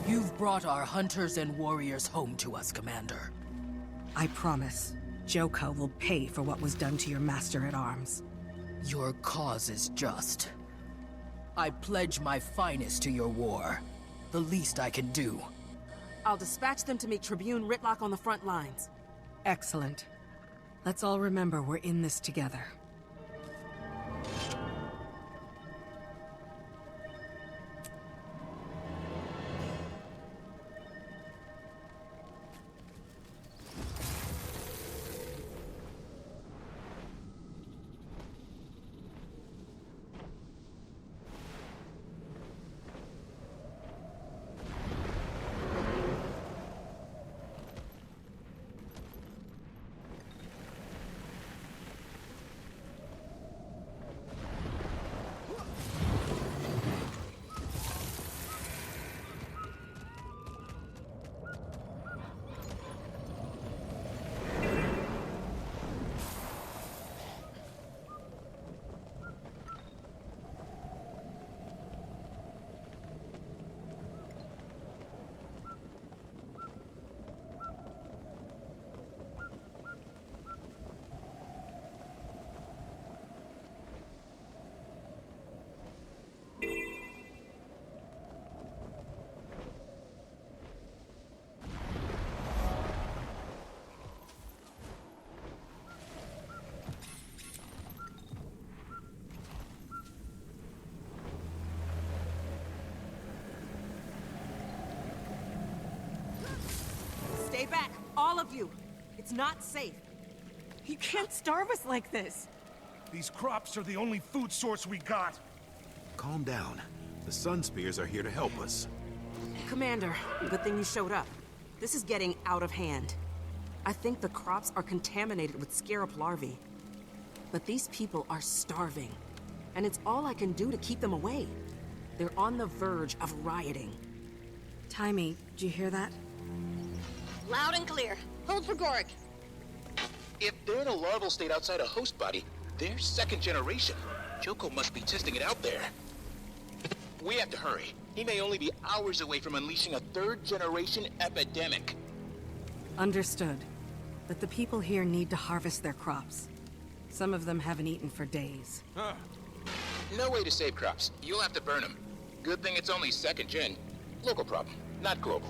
You've brought our hunters and warriors home to us, Commander. I promise, Joko will pay for what was done to your master-at-arms. Your cause is just. I pledge my finest to your war. The least I can do. I'll dispatch them to meet Tribune Ritlock on the front lines. Excellent. Let's all remember we're in this together. Stay back, all of you. It's not safe. You can't starve us like this. These crops are the only food source we got. Calm down. The Sun Spears are here to help us. Commander, good thing you showed up. This is getting out of hand. I think the crops are contaminated with scarab larvae. But these people are starving. And it's all I can do to keep them away. They're on the verge of rioting. Timey, did you hear that? Loud and clear. Hold for Gorik. If they're in a larval state outside a host body, they're second generation. Joko must be testing it out there. We have to hurry. He may only be hours away from unleashing a third generation epidemic. Understood. But the people here need to harvest their crops. Some of them haven't eaten for days. No way to save crops. You'll have to burn them. Good thing it's only second gen. Local problem, not global.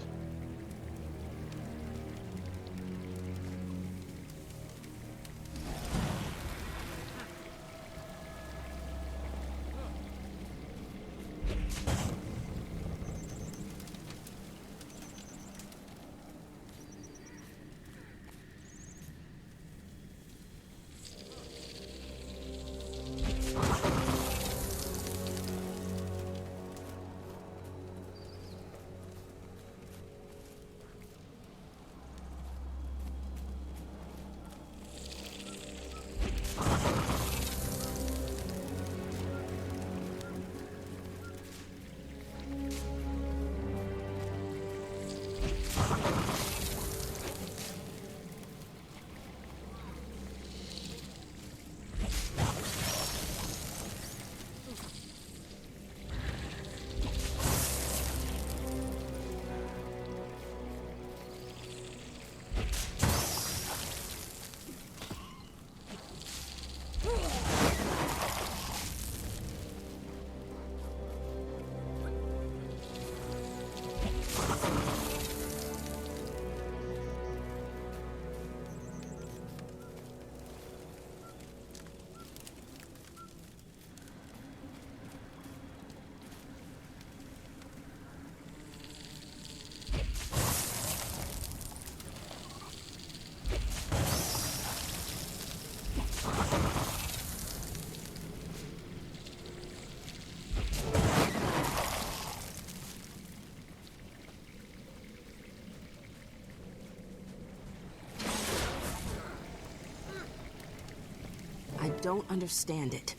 I don't understand it.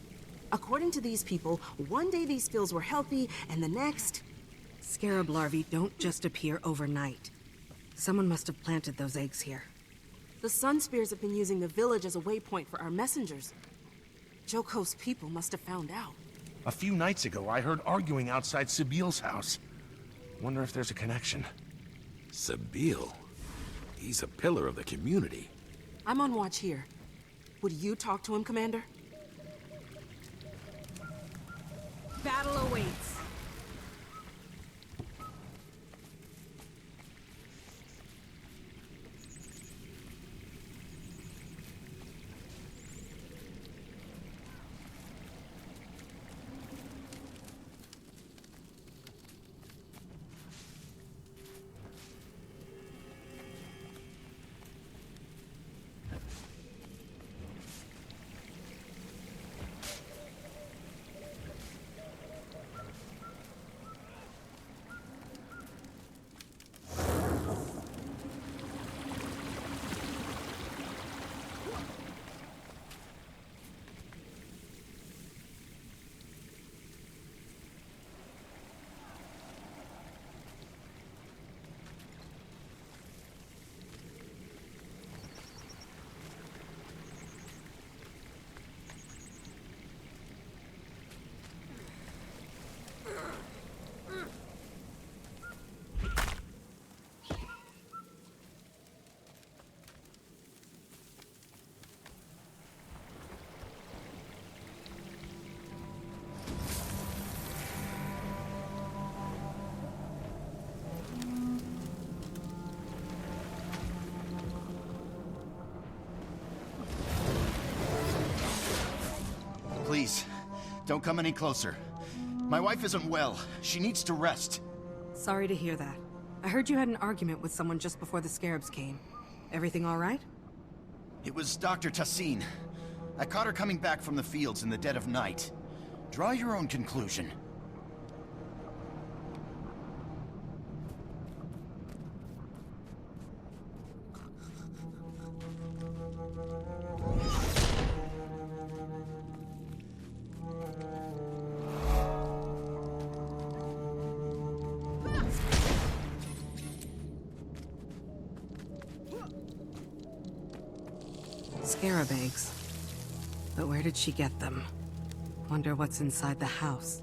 According to these people, one day these fields were healthy, and the next... Scarab larvae don't just appear overnight. Someone must have planted those eggs here. The Sun Spears have been using the village as a waypoint for our messengers. Joko's people must have found out. A few nights ago, I heard arguing outside Sabiel's house. Wonder if there's a connection. Sabiel? He's a pillar of the community. I'm on watch here. Would you talk to him, Commander? Battle awaits. Please, don't come any closer. My wife isn't well. She needs to rest. Sorry to hear that. I heard you had an argument with someone just before the Scarabs came. Everything all right? It was Dr. Tassin. I caught her coming back from the fields in the dead of night. Draw your own conclusion. Scarab eggs. But where did she get them? Wonder what's inside the house.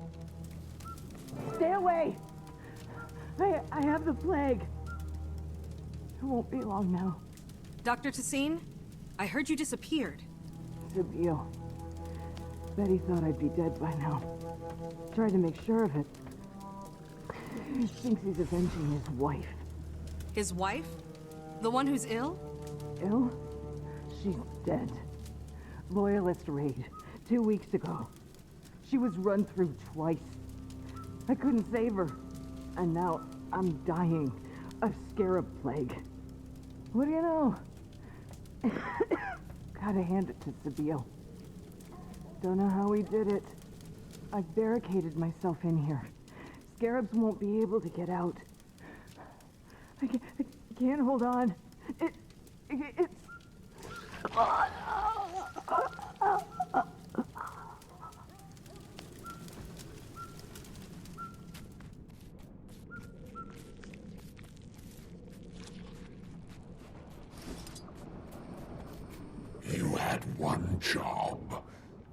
Stay away! I have the plague. It won't be long now. Dr. Tassin, I heard you disappeared. Sabio. Betty thought I'd be dead by now. Tried to make sure of it. He thinks he's avenging his wife. His wife? The one who's ill? Ill? She's dead. Loyalist raid, 2 weeks ago. She was run through twice. I couldn't save her. And now I'm dying of scarab plague. What do you know? Gotta hand it to Sabio. Don't know how he did it. I've barricaded myself in here. Scarabs won't be able to get out. I can't hold on. It's... You had one job.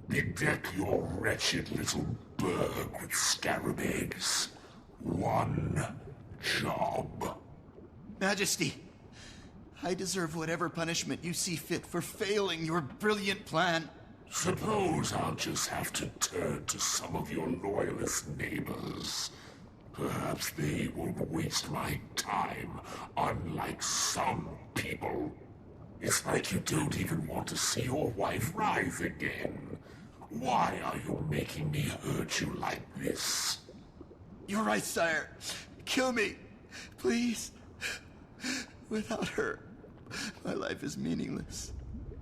Bedeck your wretched little burg with scarab eggs. One job. Majesty, I deserve whatever punishment you see fit for failing your brilliant plan. Suppose I'll just have to turn to some of your loyalist neighbors. Perhaps they won't waste my time, unlike some people. It's like you don't even want to see your wife rise again. Why are you making me hurt you like this? You're right, sire. Kill me, please. Without her, my life is meaningless.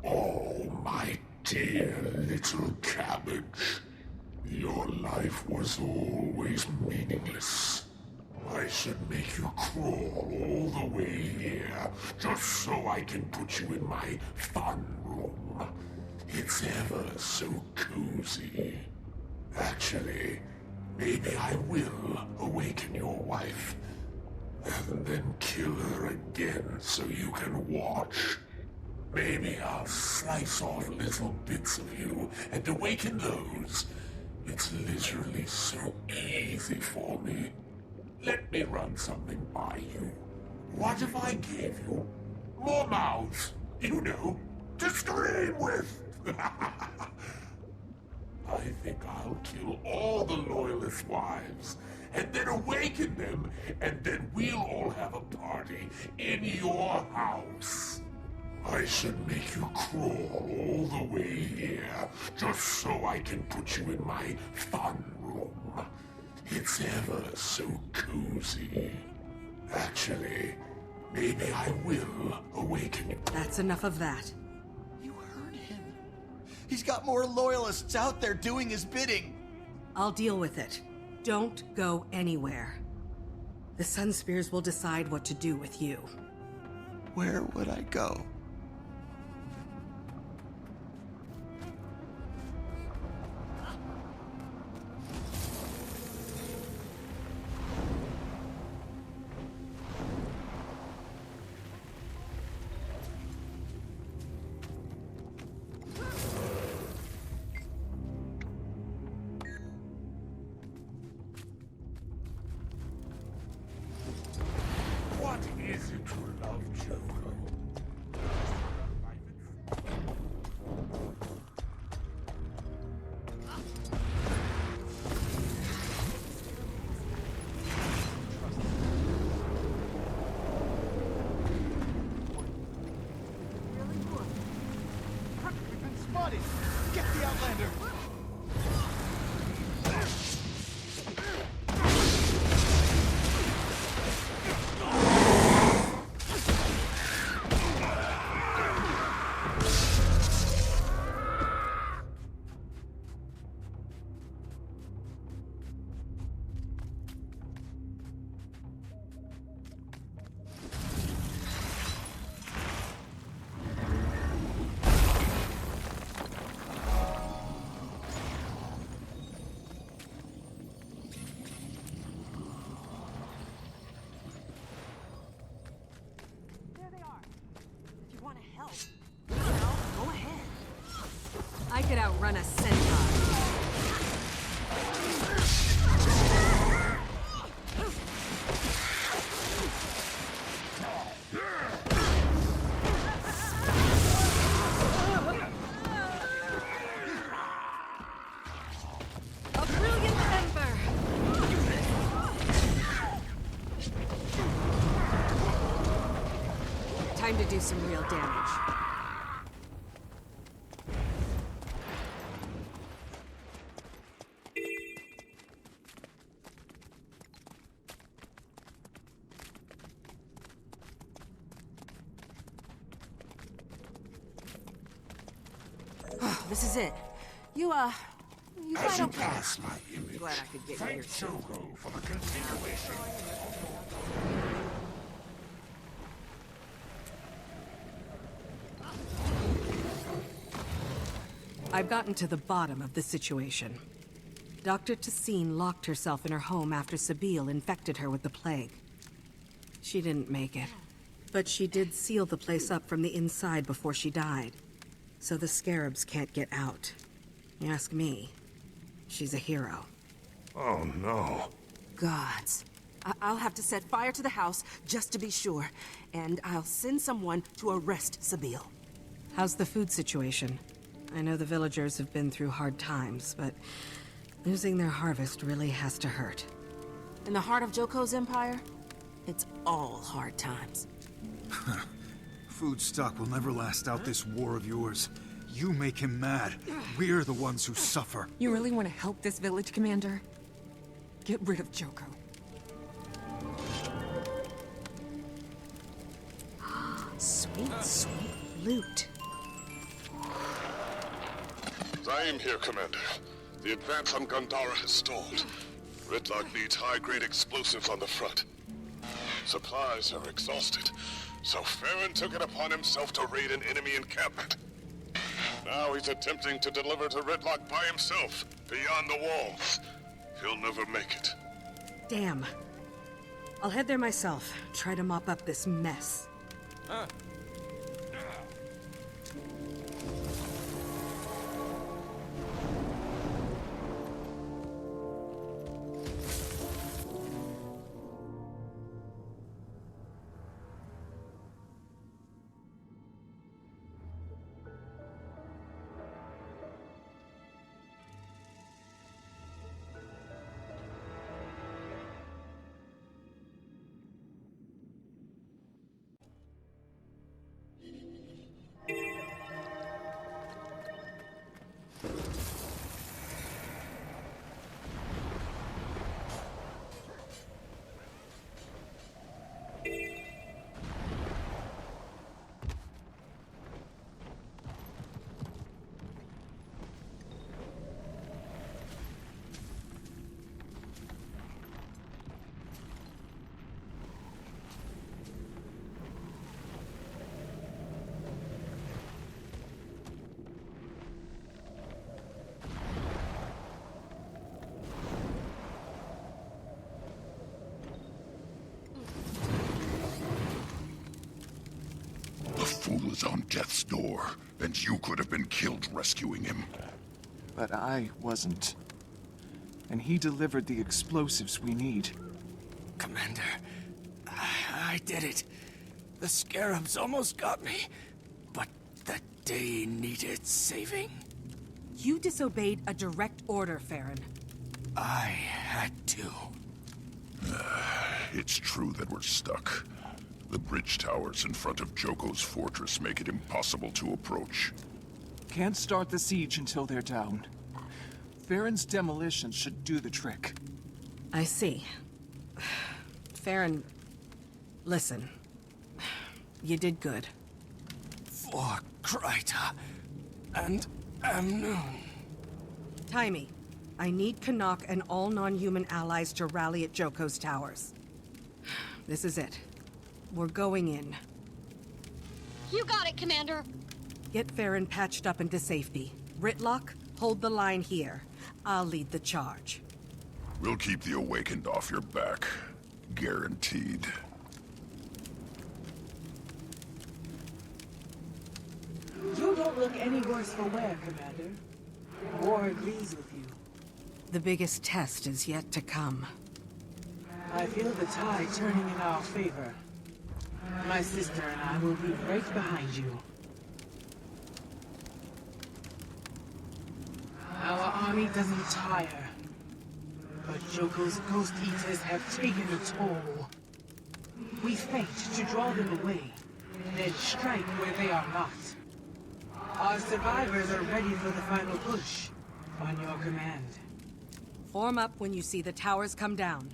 Oh, my dear little cabbage. Your life was always meaningless. I should make you crawl all the way here, just so I can put you in my fun room. It's ever so cozy. Actually, maybe I will awaken your wife, and then kill her again so you can watch. Maybe I'll slice off little bits of you and awaken those. It's literally so easy for me. Let me run something by you. What if I gave you more mouths, you know, to scream with? I think I'll kill all the Loyalist wives, and then awaken them, and then we'll all have a party in your house. I should make you crawl all the way here, just so I can put you in my fun room. It's ever so cozy. Actually, maybe I will awaken you. That's enough of that. You heard him. He's got more loyalists out there doing his bidding. I'll deal with it. Don't go anywhere. The Sun Spears will decide what to do with you. Where would I go? What is it you love, Joko? We've been spotted! Get the Outlander! I could outrun a centaur. do some real damage. This is it. You As you okay. pass my image, Glad I could get thank here soon. Joko for the continuation. I've gotten to the bottom of the situation. Dr. Tassine locked herself in her home after Sabine infected her with the plague. She didn't make it, but she did seal the place up from the inside before she died, so the scarabs can't get out. You ask me, she's a hero. Oh no. Gods. I'll have to set fire to the house just to be sure, and I'll send someone to arrest Sabine. How's the food situation? I know the villagers have been through hard times, but losing their harvest really has to hurt. In the heart of Joko's empire, it's all hard times. Food stock will never last out this war of yours. You make him mad. We're the ones who suffer. You really want to help this village, Commander? Get rid of Joko. Sweet, sweet loot. I am here, Commander. The advance on Gandhara has stalled. Gridlock needs high-grade explosives on the front. Supplies are exhausted, so Farron took it upon himself to raid an enemy encampment. Now he's attempting to deliver to Gridlock by himself, beyond the walls. He'll never make it. Damn. I'll head there myself, try to mop up this mess. The fool is on death's door, and you could have been killed rescuing him. But I wasn't. And he delivered the explosives we need. Commander, I did it. The scarabs almost got me, but the day needed saving. You disobeyed a direct order, Farron. I had to. It's true that we're stuck. The bridge towers in front of Joko's fortress make it impossible to approach. Can't start the siege until they're down. Farron's demolition should do the trick. I see. Farron, listen. You did good. For Kryta and Amnoon. Timey, I need Canuck and all non-human allies to rally at Joko's towers. This is it. We're going in. You got it, Commander. Get Farron patched up into safety. Ritlock, hold the line here. I'll lead the charge. We'll keep the Awakened off your back. Guaranteed. You don't look any worse for wear, Commander. War agrees with you. The biggest test is yet to come. I feel the tide turning in our favor. My sister and I will be right behind you. Our army doesn't tire. But Joko's ghost eaters have taken a toll. We fight to draw them away, Then strike where they are not. Our survivors are ready for the final push. On your command. Form up when you see the towers come down.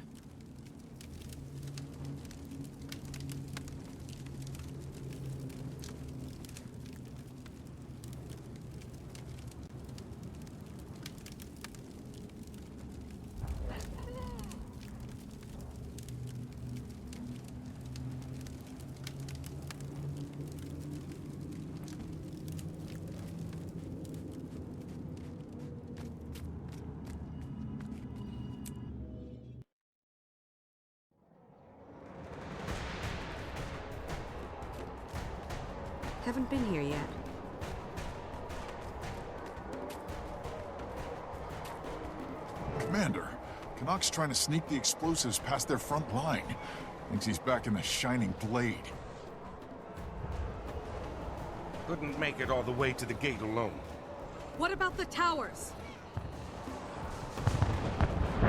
Haven't been here yet. Commander, Canuck's trying to sneak the explosives past their front line. Thinks he's back in the Shining Blade. Couldn't make it all the way to the gate alone. What about the towers?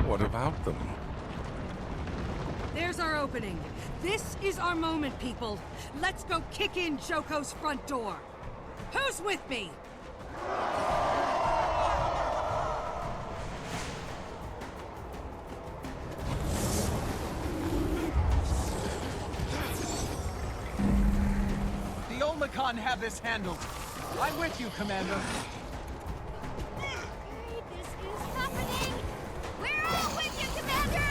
What about them? There's our opening. This is our moment, people. Let's go kick in Joko's front door. Who's with me? The Olmecon have this handled. I'm with you, Commander. This is happening! We're all with you, Commander!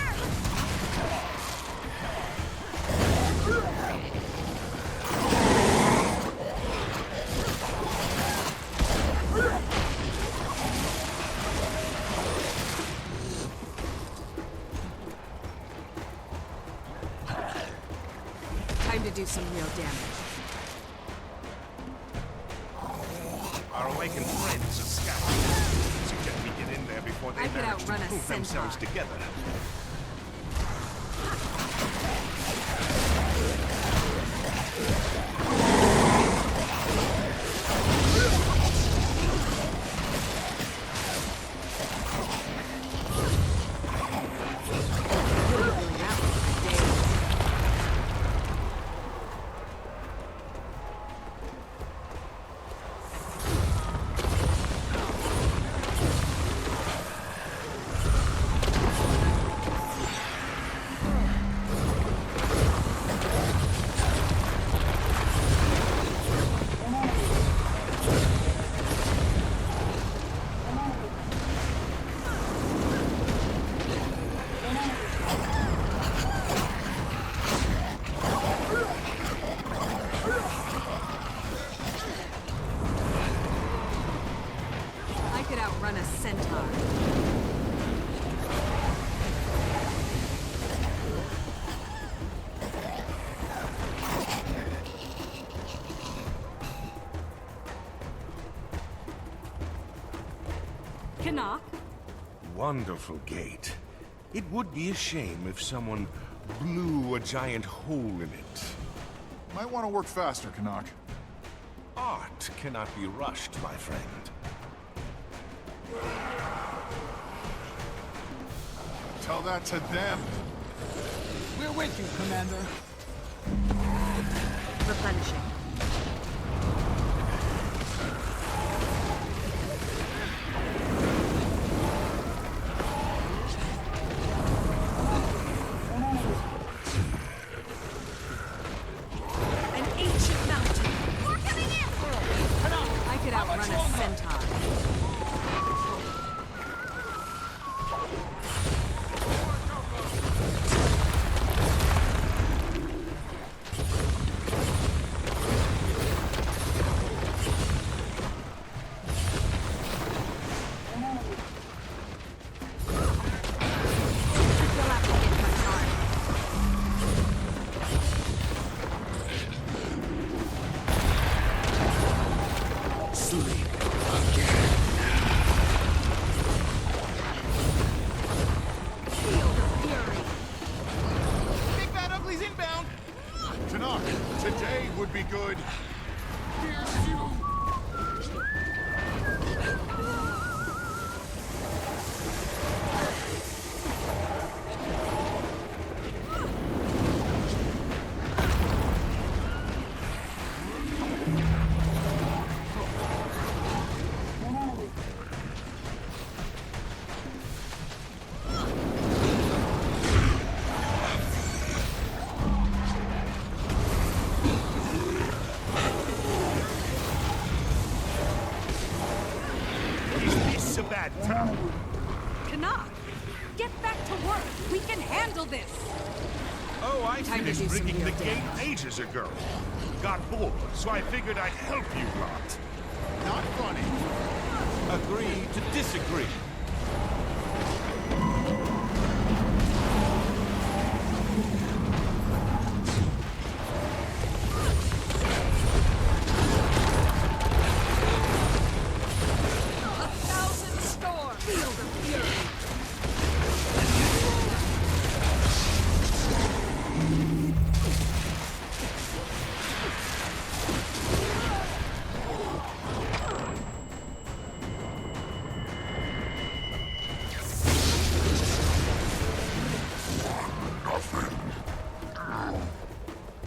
Time to do some real damage. Our awakened friends are scattered. Suggest we get in there before they I could manage to outrun a pull themselves centaur. together. I could outrun a centaur. Canuck? Wonderful gate. It would be a shame if someone blew a giant hole in it. Might want to work faster, Canuck. Art cannot be rushed, my friend. Tell that to them. We're with you, Commander. Replenishing. An ancient mountain. We're coming in! I could outrun a centaur. You'll have to hit my target. Sleep again. Feel the fury. Big Bad Ugly's inbound! Canuck, today would be good. Here's you. Canuck, get back to work. We can handle this. Oh, I Time to finished do some rigging the real gate damage. ages ago. Got bored, so I figured I'd help you lot. Not funny. Agree to disagree.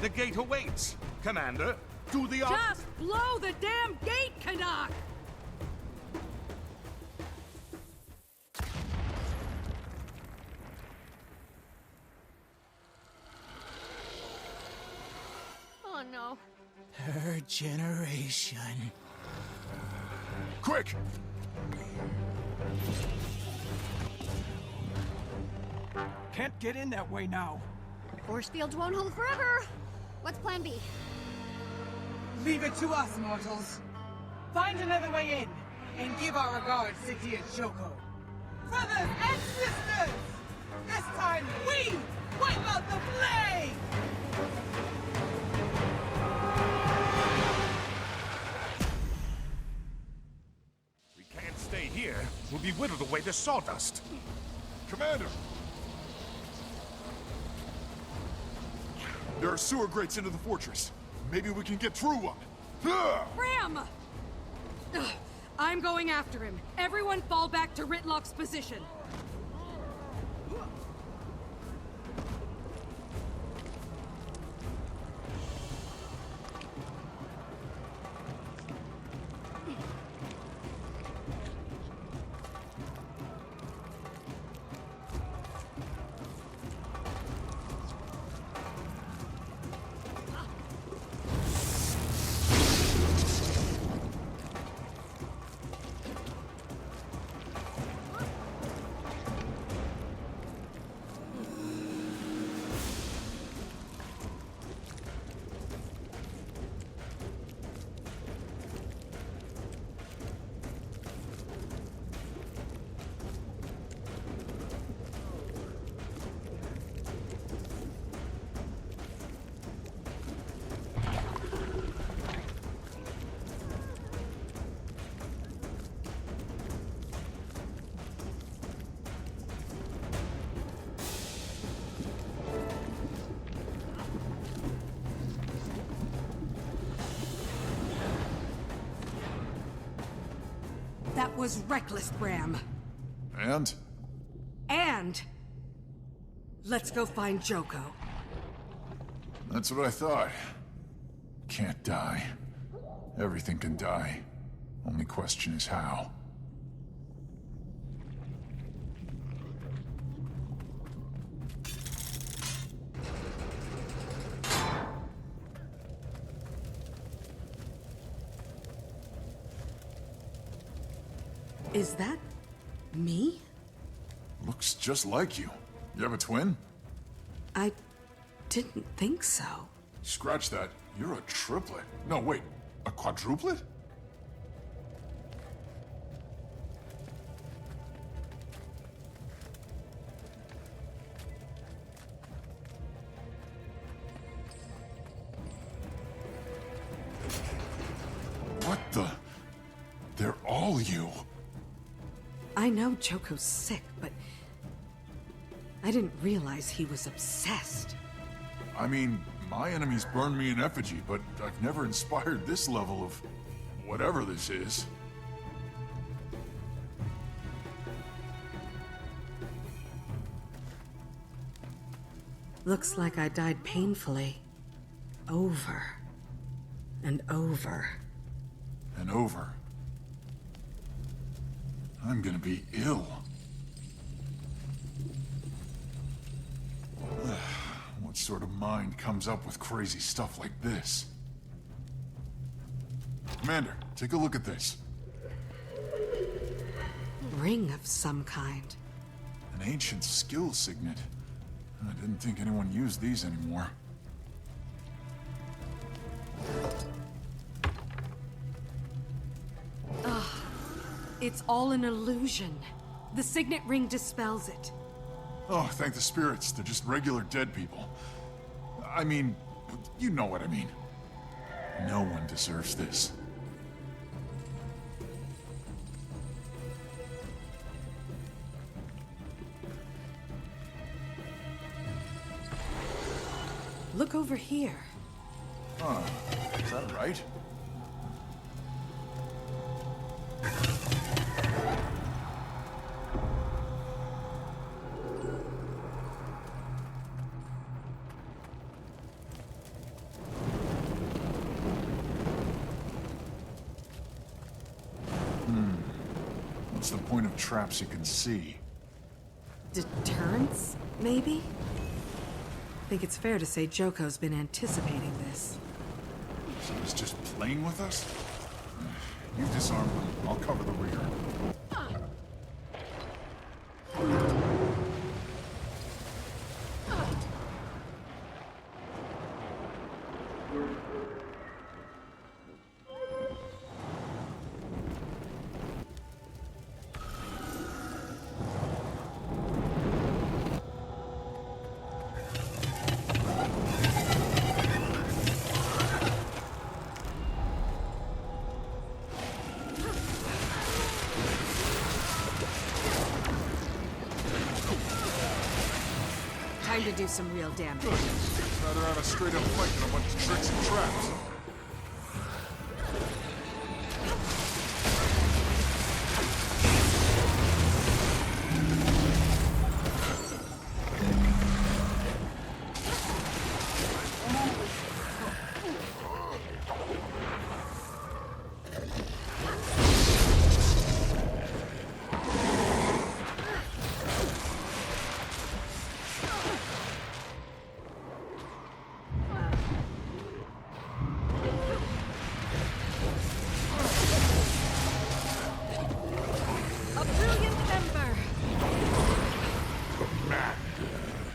The gate awaits. Commander, do the Just blow the damn gate, Canuck! Oh no. Her generation. Quick! Can't get in that way now. Force fields won't hold forever. What's plan B? Leave it to us, mortals. Find another way in, and give our regards to dear Joko. Brothers and sisters! This time we wipe out the plague! We can't stay here. We'll be whittled away to sawdust. Commander! There are sewer grates into the fortress. Maybe we can get through one. Ram! Ugh, I'm going after him. Everyone fall back to Ritlock's position. That was reckless, Bram. And? And... let's go find Joko. That's what I thought. Can't die. Everything can die. Only question is how. Is that me? Looks just like you. You have a twin? I didn't think so. Scratch that. You're a triplet. No, wait. A quadruplet? What the? They're all you. I know Joko's sick, but I didn't realize he was obsessed. I mean, my enemies burned me in effigy, but I've never inspired this level of whatever this is. Looks like I died painfully. Over. And over. And over. I'm gonna be ill. What sort of mind comes up with crazy stuff like this? Commander, take a look at this. ring of some kind. An ancient skill signet. I didn't think anyone used these anymore. Ugh. It's all an illusion. The signet ring dispels it. Oh, thank the spirits. They're just regular dead people. I mean, you know what I mean. No one deserves this. Look over here. Huh. Is that right? What's the point of traps you can see? Deterrence, maybe? I think it's fair to say Joko's been anticipating this. So he's just playing with us? You disarm them. I'll cover the rear. Time to do some real damage. Rather have a straight-up fight than a bunch of tricks and traps.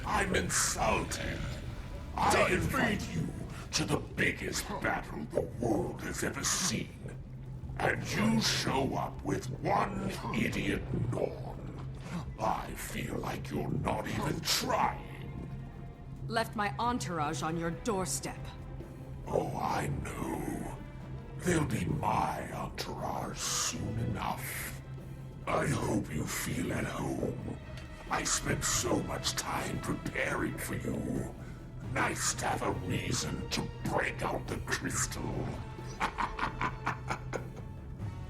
I'm insulted. I invite you to the biggest battle the world has ever seen. And you show up with one idiot Norn. I feel like you're not even trying. Left my entourage on your doorstep. Oh, I know. They'll be my entourage soon enough. I hope you feel at home. I spent so much time preparing for you. Nice to have a reason to break out the crystal.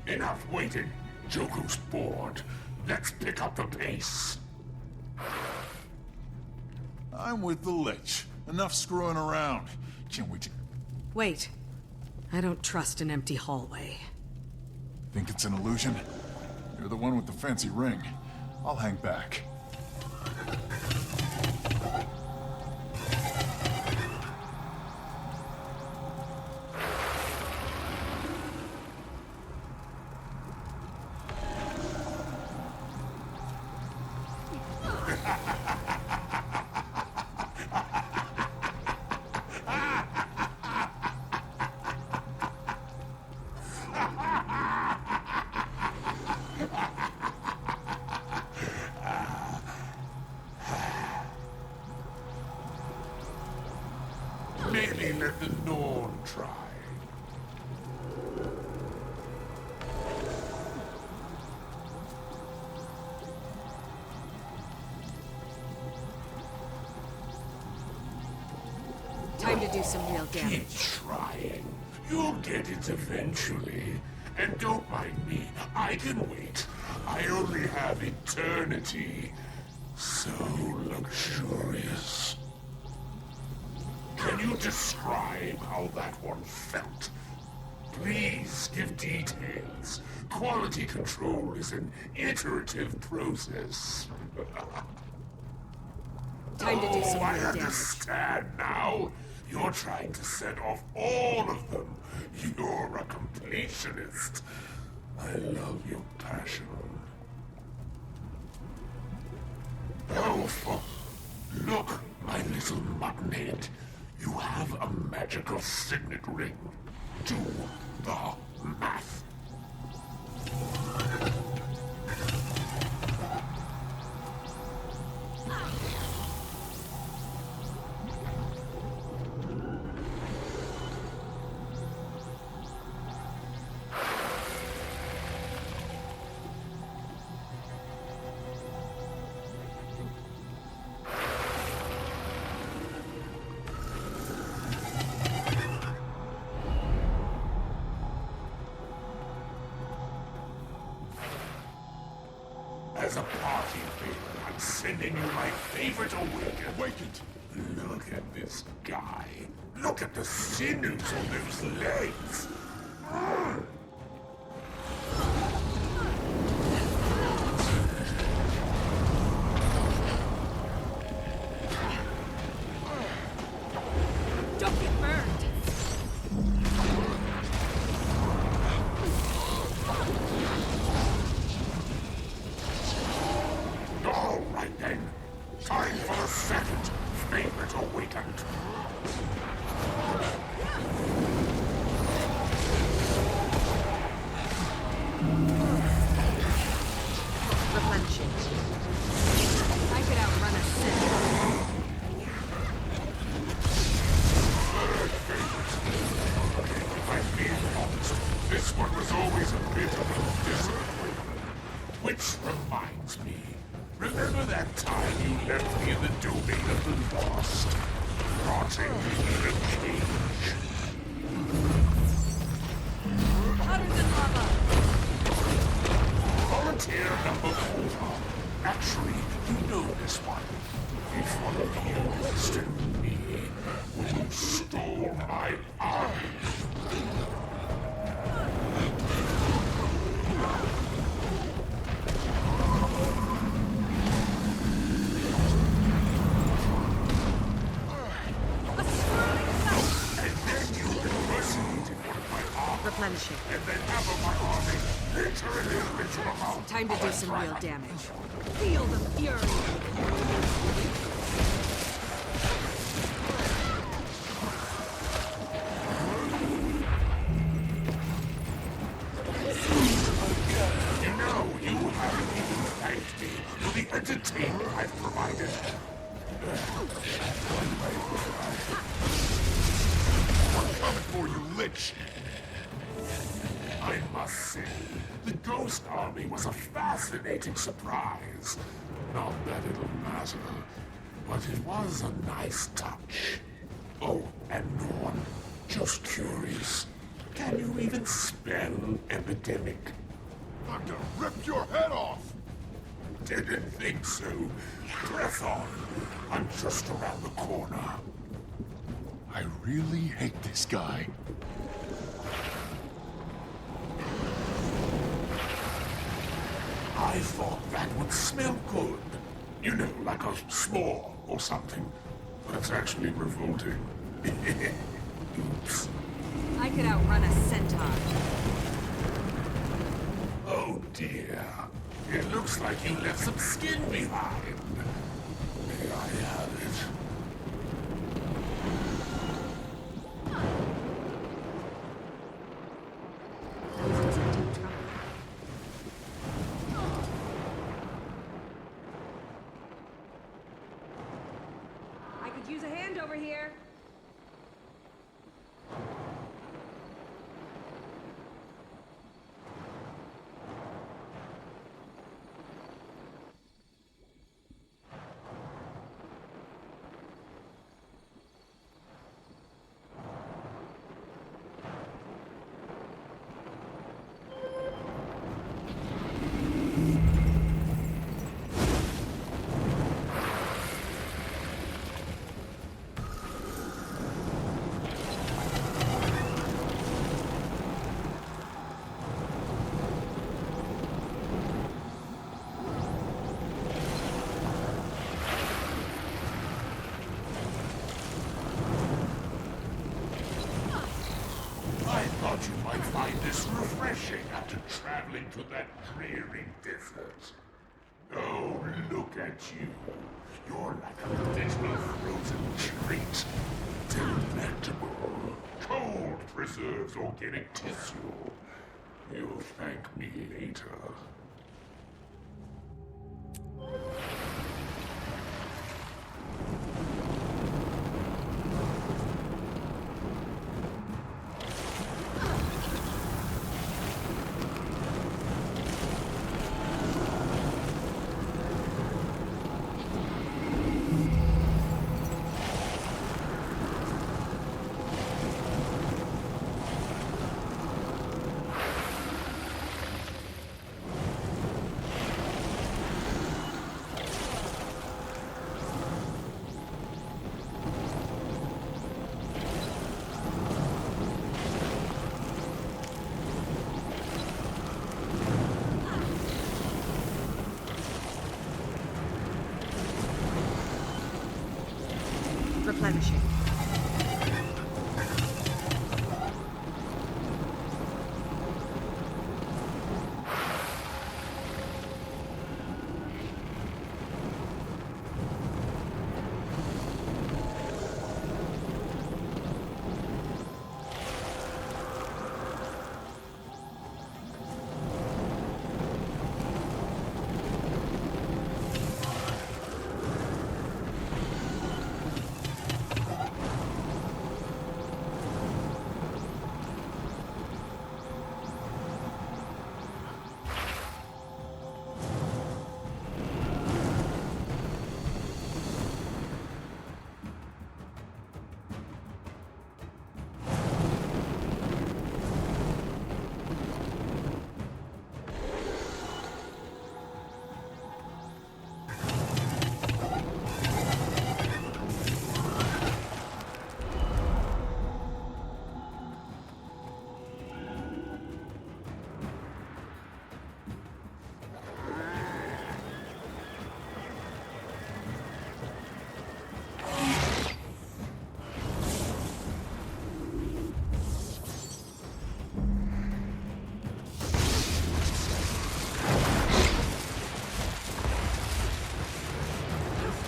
Enough waiting. Joko's bored. Let's pick up the pace. I'm with the Lich. Enough screwing around. Can't wait to... Wait. I don't trust an empty hallway. Think it's an illusion? You're the one with the fancy ring. I'll hang back. Maybe let the Norn try. Time to do some real damage. Keep trying. You'll get it eventually. And don't mind me. I can wait. I only have eternity. So luxurious. Can you describe how that one felt? Please give details. Quality control is an iterative process. Time to do some I real damage. understand now. You're trying to set off all of them. You're a completionist. I love your passion. your foe. Look, my little muttonhead. You have a magical signet ring. Do the math. As a party favor, I'm sending you my favorite awakened. Look at this guy. Look at the sinews on those legs. Don't get burned! All right then. Time for the second favorite awakened. Replenishing. I could outrun a sin. I'm being honest. This one was always a bit of a disappointment. Which reminds me. Remember that time you left me in the domain of the lost? Rotting in a cage. Hotter than lava! Volunteer number 4. Actually, you know this one. If one of you is to me, who stole my army. Replenishing. And then have my army literally little amount. Time to do some real damage. Feel the fury. You know, you haven't even thanked me for the entertainment I've provided. We're coming for you, Lich. I must say, the Ghost Army was a fascinating surprise. Not that it'll matter, but it was a nice touch. Oh, and Norn, just curious, can you even spell epidemic? I'm gonna rip your head off! Didn't think so. Press on. I'm just around the corner. I really hate this guy. I thought that would smell good. You know, like a s'more or something. That's actually revolting. Oops. I could outrun a centaur. Oh dear. It looks like you left some skin behind. May I have it? I could use a hand over here. You might find this refreshing after traveling to that dreary desert. Oh, look at you. You're like a little frozen treat. Delectable. Cold preserves organic tissue. You'll thank me later. Replenishing.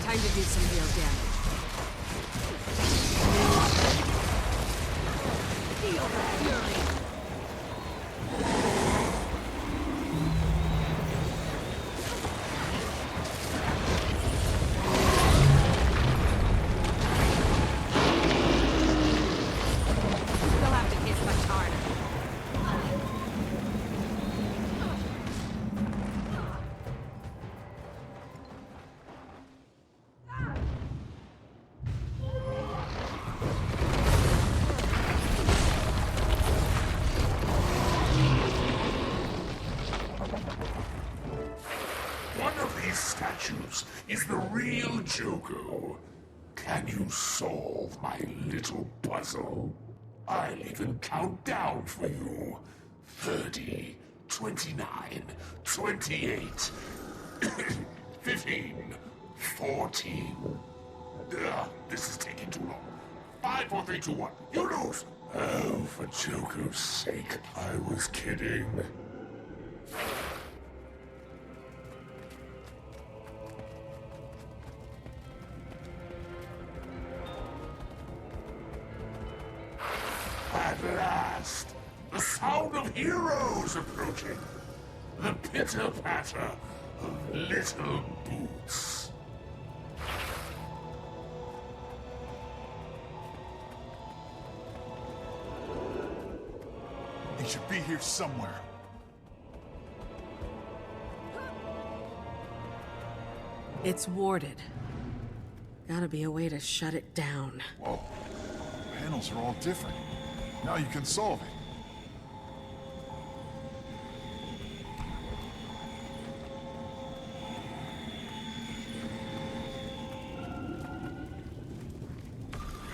Time to do some real damage. Feel the fury! We'll have to hit much harder. One of these statues is the real Joko. Can you solve my little puzzle? I'll even count down for you. 30, 29, 28, 15, 14. This is taking too long. 5, 4, 3, 2, 1. You lose. Oh, for Joko's sake, I was kidding. At last, the sound of heroes approaching. The pitter-patter of little boots. He should be here somewhere. It's warded. Gotta be a way to shut it down. Whoa. Panels are all different. Now you can solve it.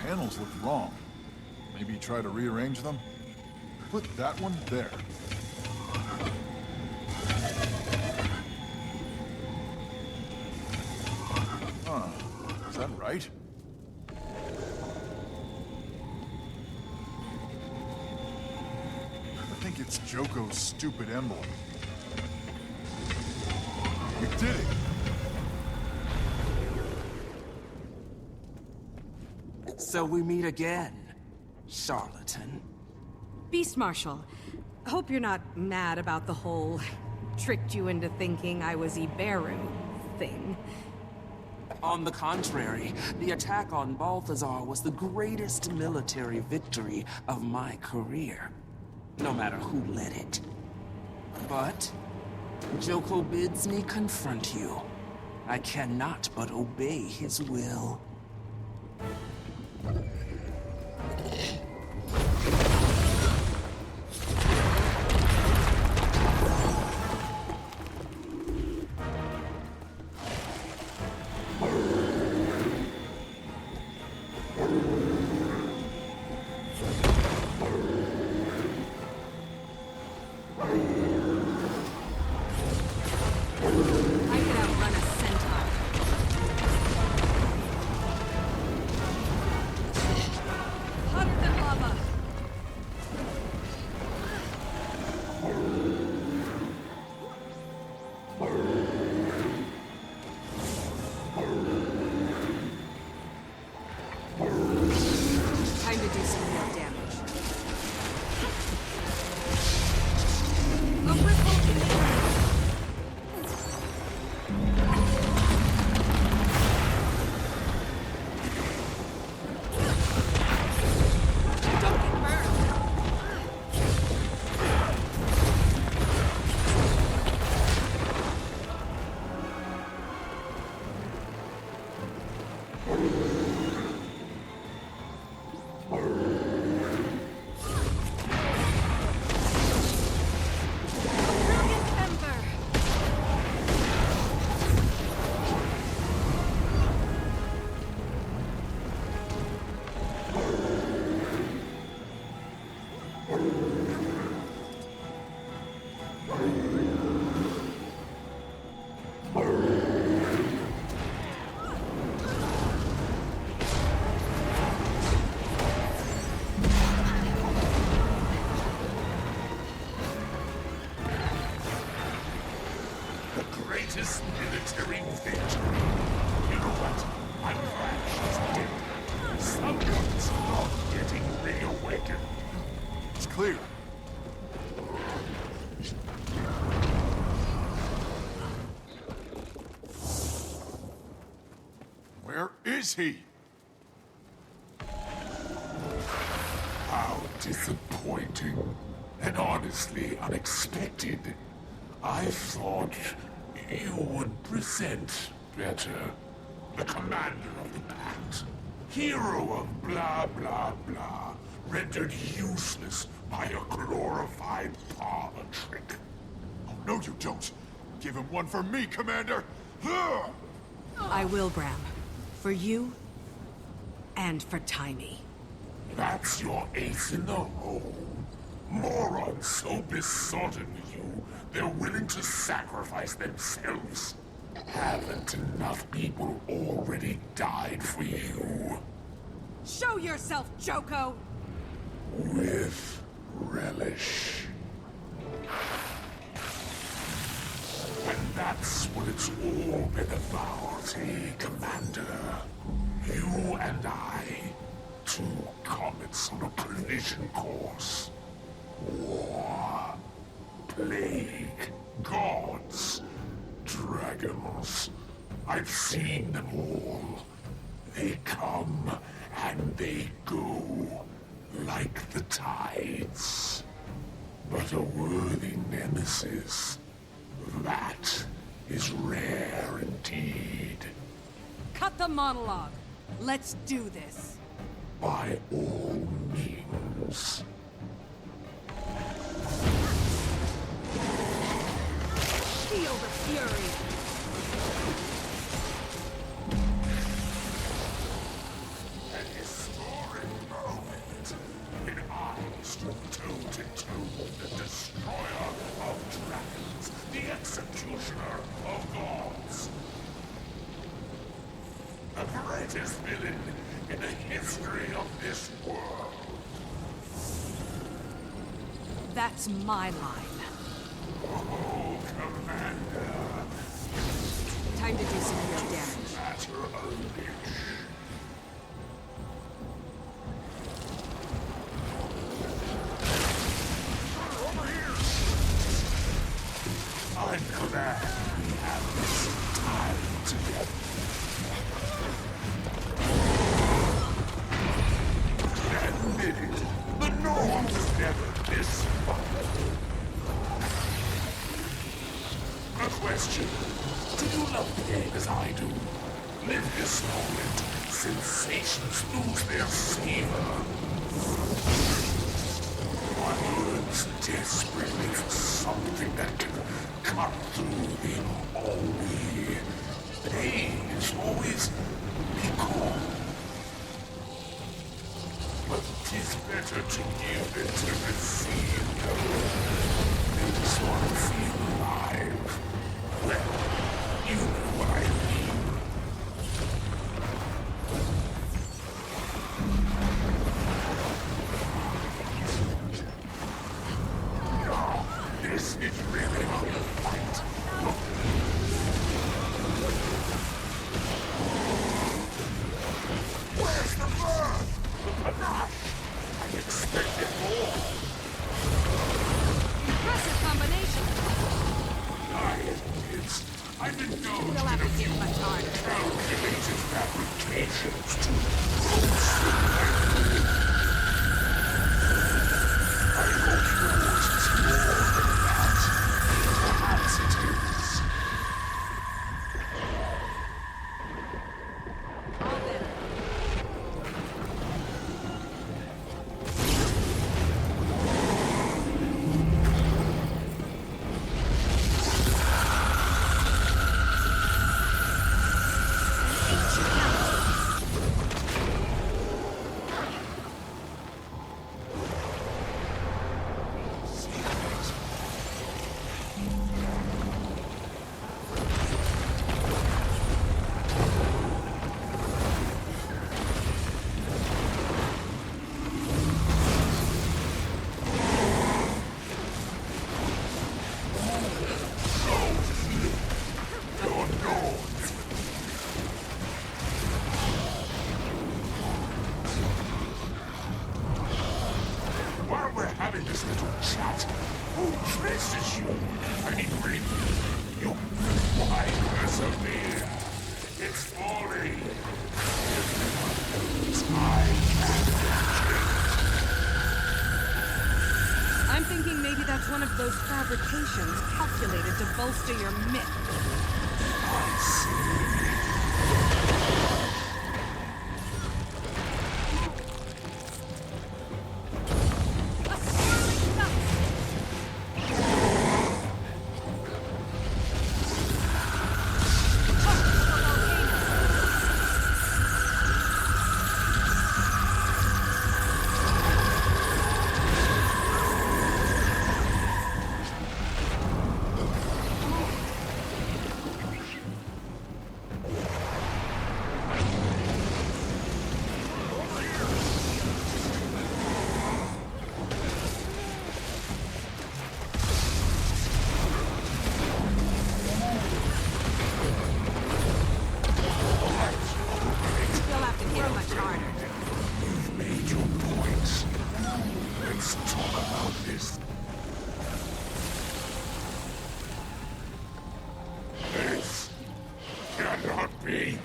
Panels look wrong. Maybe try to rearrange them? Put that one there. Huh. Is that right? I think it's Joko's stupid emblem. You did it! So we meet again, charlatan. Beast Marshal, hope you're not mad about the whole tricked you into thinking I was Iberu thing. On the contrary, the attack on Balthazar was the greatest military victory of my career. No matter who led it. But Joko bids me confront you. I cannot but obey his will. Time to do some more damage. A ripple in the air. Don't get burned. Greatest military victory. You know what? I'm glad she's dead. Someone's not getting reawakened. It's clear. Where is he? How disappointing. And honestly unexpected. I thought you would present better. The commander of the Pact. Hero of blah blah blah. Rendered useless by a glorified parlor trick. Oh, no you don't. Give him one for me, Commander! Ugh! I will, Bram. For you, and for Timey. That's your ace in the hole. Morons so besotted with you, they're willing to sacrifice themselves. Haven't enough people already died for you? Show yourself, Joko! With relish. And that's what it's all been about, eh, Commander? You and I, two comets on a collision course. War, plague, gods, dragons. I've seen them all. They come and they go, like the tides. But a worthy nemesis, that is rare indeed. Cut the monologue. Let's do this. By all means. Feel the fury. An historic moment when I stood toe-to-toe with the destroyer of dragons, the executioner of gods. The greatest villain in the history of this world. That's my line. Oh, Commander. Time to do some real damage. Matter a Lich. same as I do. Live this moment. Sensations lose their savor. One yearns desperately for something that can cut through the ennui. Pain is always become. But 'tis better to give than to receive. Makes one feel alive. Well, you know what I mean. This is really how you fight. Where's the bird? The panache! I expected more. Impressive combination. I've indulged You'll have to hit much harder. calculated fabrications to I hope yours is more than that. Perhaps it is. While we're having this little chat, who traces you? I mean, really, you why persevere? It's folly. I'm thinking maybe that's one of those fabrications calculated to bolster your myth. I see. Be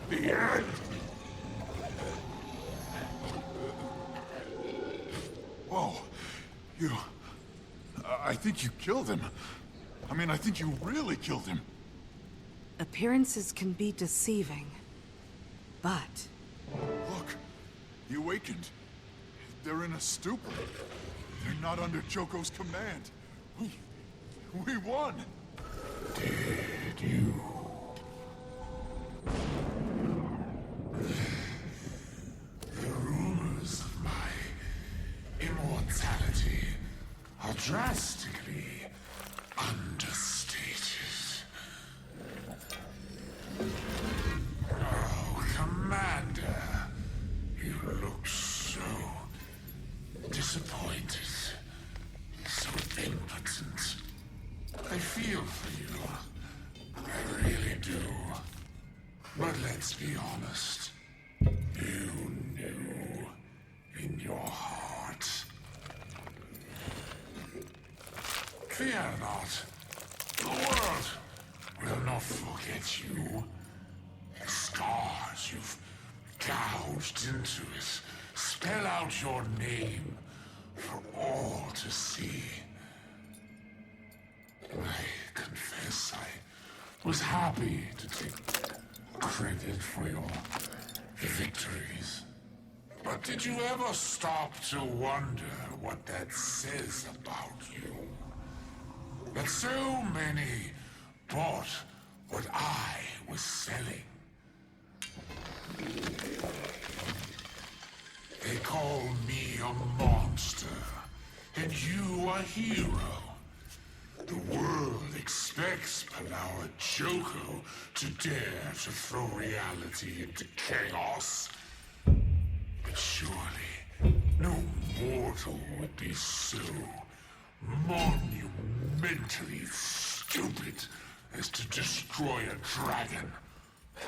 the end. Whoa. I think you killed him. I mean, I think you really killed him. Appearances can be deceiving, but... Look, he awakened. They're in a stupor. They're not under Joko's command. We won! Did you? The rumors of my immortality are drastically understated. Oh, Commander, you look so disappointed, so impotent. I feel for you. I really do. But let's be honest. You knew in your heart. Fear not. The world will not forget you. The scars you've gouged into it spell out your name for all to see. I confess I was happy to take credit for your victories. But did you ever stop to wonder what that says about you? That so many bought what I was selling. They call me a monster, and you a hero. The world expects Palawa Joko to dare to throw reality into chaos. But surely, no mortal would be so monumentally stupid as to destroy a dragon,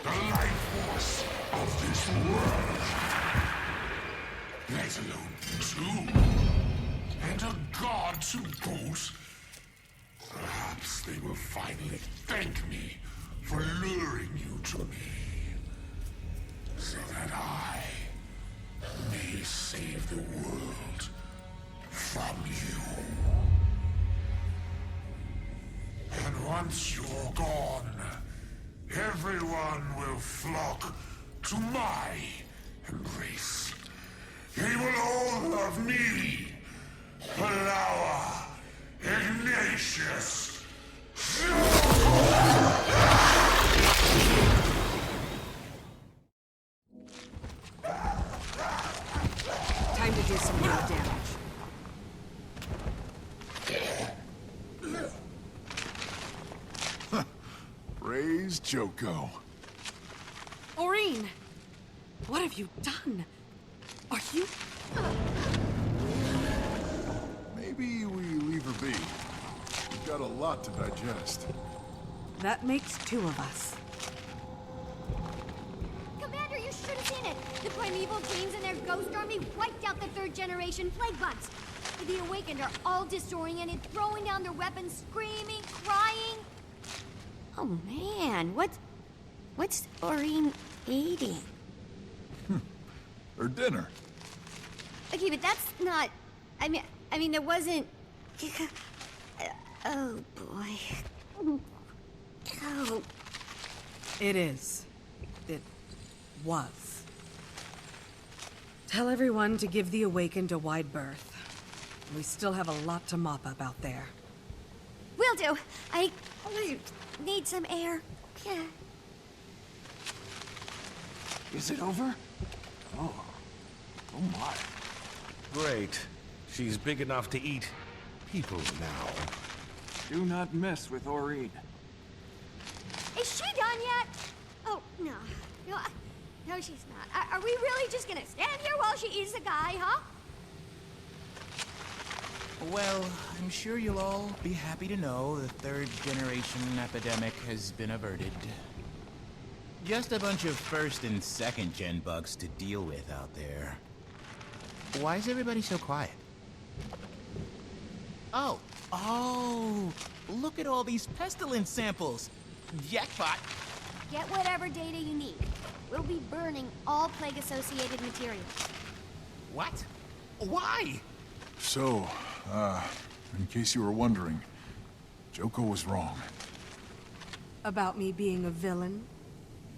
the life force of this world. Let alone two, and a god to boot. Perhaps they will finally thank me for luring you to me, so that I may save the world from you. And once you're gone, everyone will flock to my embrace. They will all love me, Palawa Ignatius. Time to do some real damage. Praise Joko. Aurene! What have you done? Are you... Maybe we leave her be. We've got a lot to digest. That makes two of us. Commander, you should have seen it! The primeval teams and their ghost army wiped out the third-generation plague bugs. The Awakened are all disoriented, throwing down their weapons, screaming, crying. Oh man, what's Aurene eating? Her dinner. Okay, but that's not... I mean, there wasn't... Oh, boy. Oh. It is. It was. Tell everyone to give the Awakened a wide berth. We still have a lot to mop up out there. Will do. I need some air. Yeah. Is it over? Oh my. Great. She's big enough to eat people now. Do not mess with Aurene. Is she done yet? Oh, no. No, she's not. Are we really just gonna stand here while she eats the guy, huh? Well, I'm sure you'll all be happy to know the third-generation epidemic has been averted. Just a bunch of first and second-gen bugs to deal with out there. Why is everybody so quiet? Oh, look at all these pestilence samples. Jackpot. Get whatever data you need. We'll be burning all plague-associated materials. What? Why? So, in case you were wondering, Joko was wrong. About me being a villain?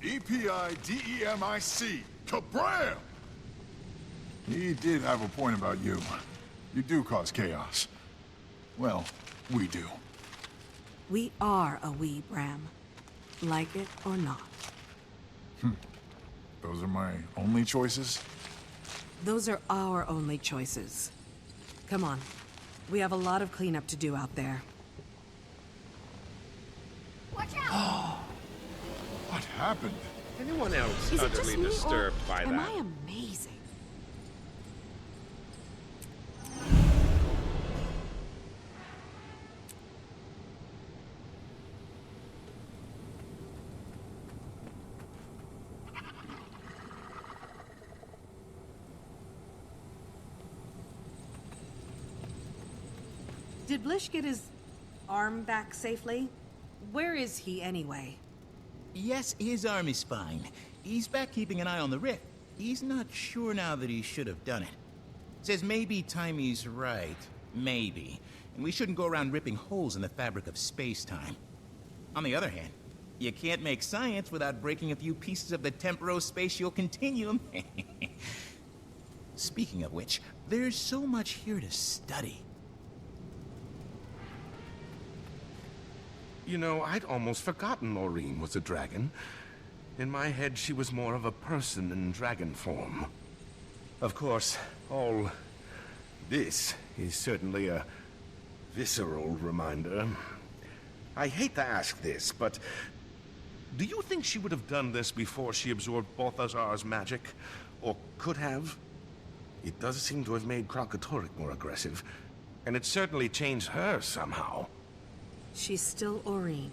E-P-I-D-E-M-I-C. Kabram! He did have a point about you. You do cause chaos. Well, we do. We are a we, Bram. Like it or not. Those are my only choices? Those are our only choices. Come on. We have a lot of cleanup to do out there. Watch out! What happened? Anyone else Is it just utterly me, disturbed or by am that? I amazing? Did Lich get his arm back safely? Where is he anyway? Yes, his arm is fine. He's back keeping an eye on the rift. He's not sure now that he should have done it. Says maybe Timey's right. Maybe. And we shouldn't go around ripping holes in the fabric of space-time. On the other hand, You can't make science without breaking a few pieces of the temporospatial continuum. Speaking of which, there's so much here to study. You know, I'd almost forgotten Maureen was a dragon. In my head, she was more of a person in dragon form. Of course, all this is certainly a visceral reminder. I hate to ask this, but do you think she would have done this before she absorbed Balthazar's magic? Or could have? It does seem to have made Krakatorik more aggressive, and it certainly changed her somehow. She's still Aureen.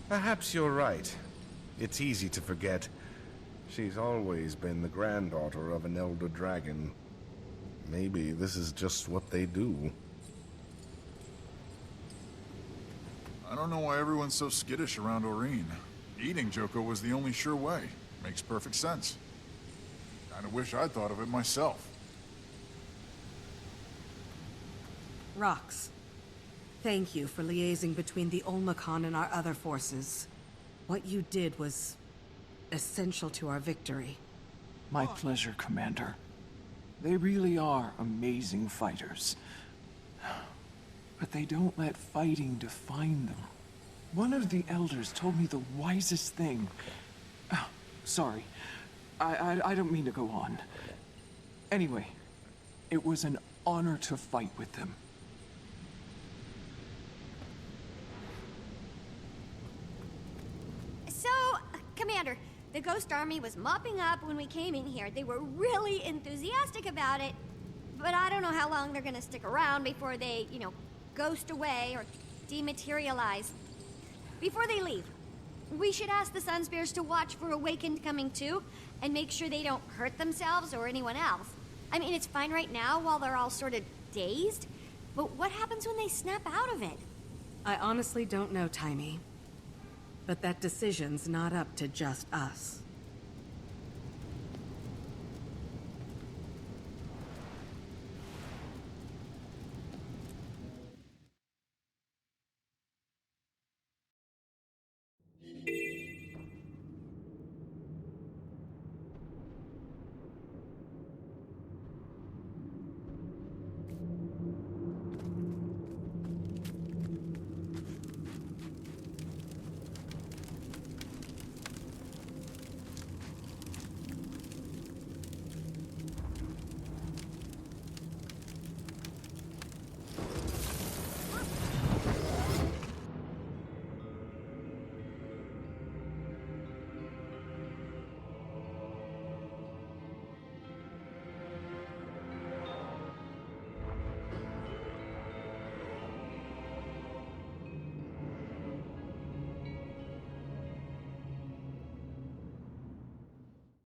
Perhaps you're right. It's easy to forget. She's always been the granddaughter of an elder dragon. Maybe this is just what they do. I don't know why everyone's so skittish around Aureen. Eating Joko was the only sure way. Makes perfect sense. Kinda wish I'd thought of it myself. Rox, thank you for liaising between the Olmecon and our other forces. What you did was essential to our victory. My pleasure, Commander. They really are amazing fighters. But they don't let fighting define them. One of the elders told me the wisest thing. Sorry, I don't mean to go on. Anyway, it was an honor to fight with them. So, Commander, the Ghost Army was mopping up when we came in here. They were really enthusiastic about it. But I don't know how long they're gonna stick around before they, ghost away or dematerialize. Before they leave, we should ask the Sunspears to watch for Awakened coming too, and make sure they don't hurt themselves or anyone else. I mean, it's fine right now while they're all sort of dazed, but what happens when they snap out of it? I honestly don't know, Timey. But that decision's not up to just us.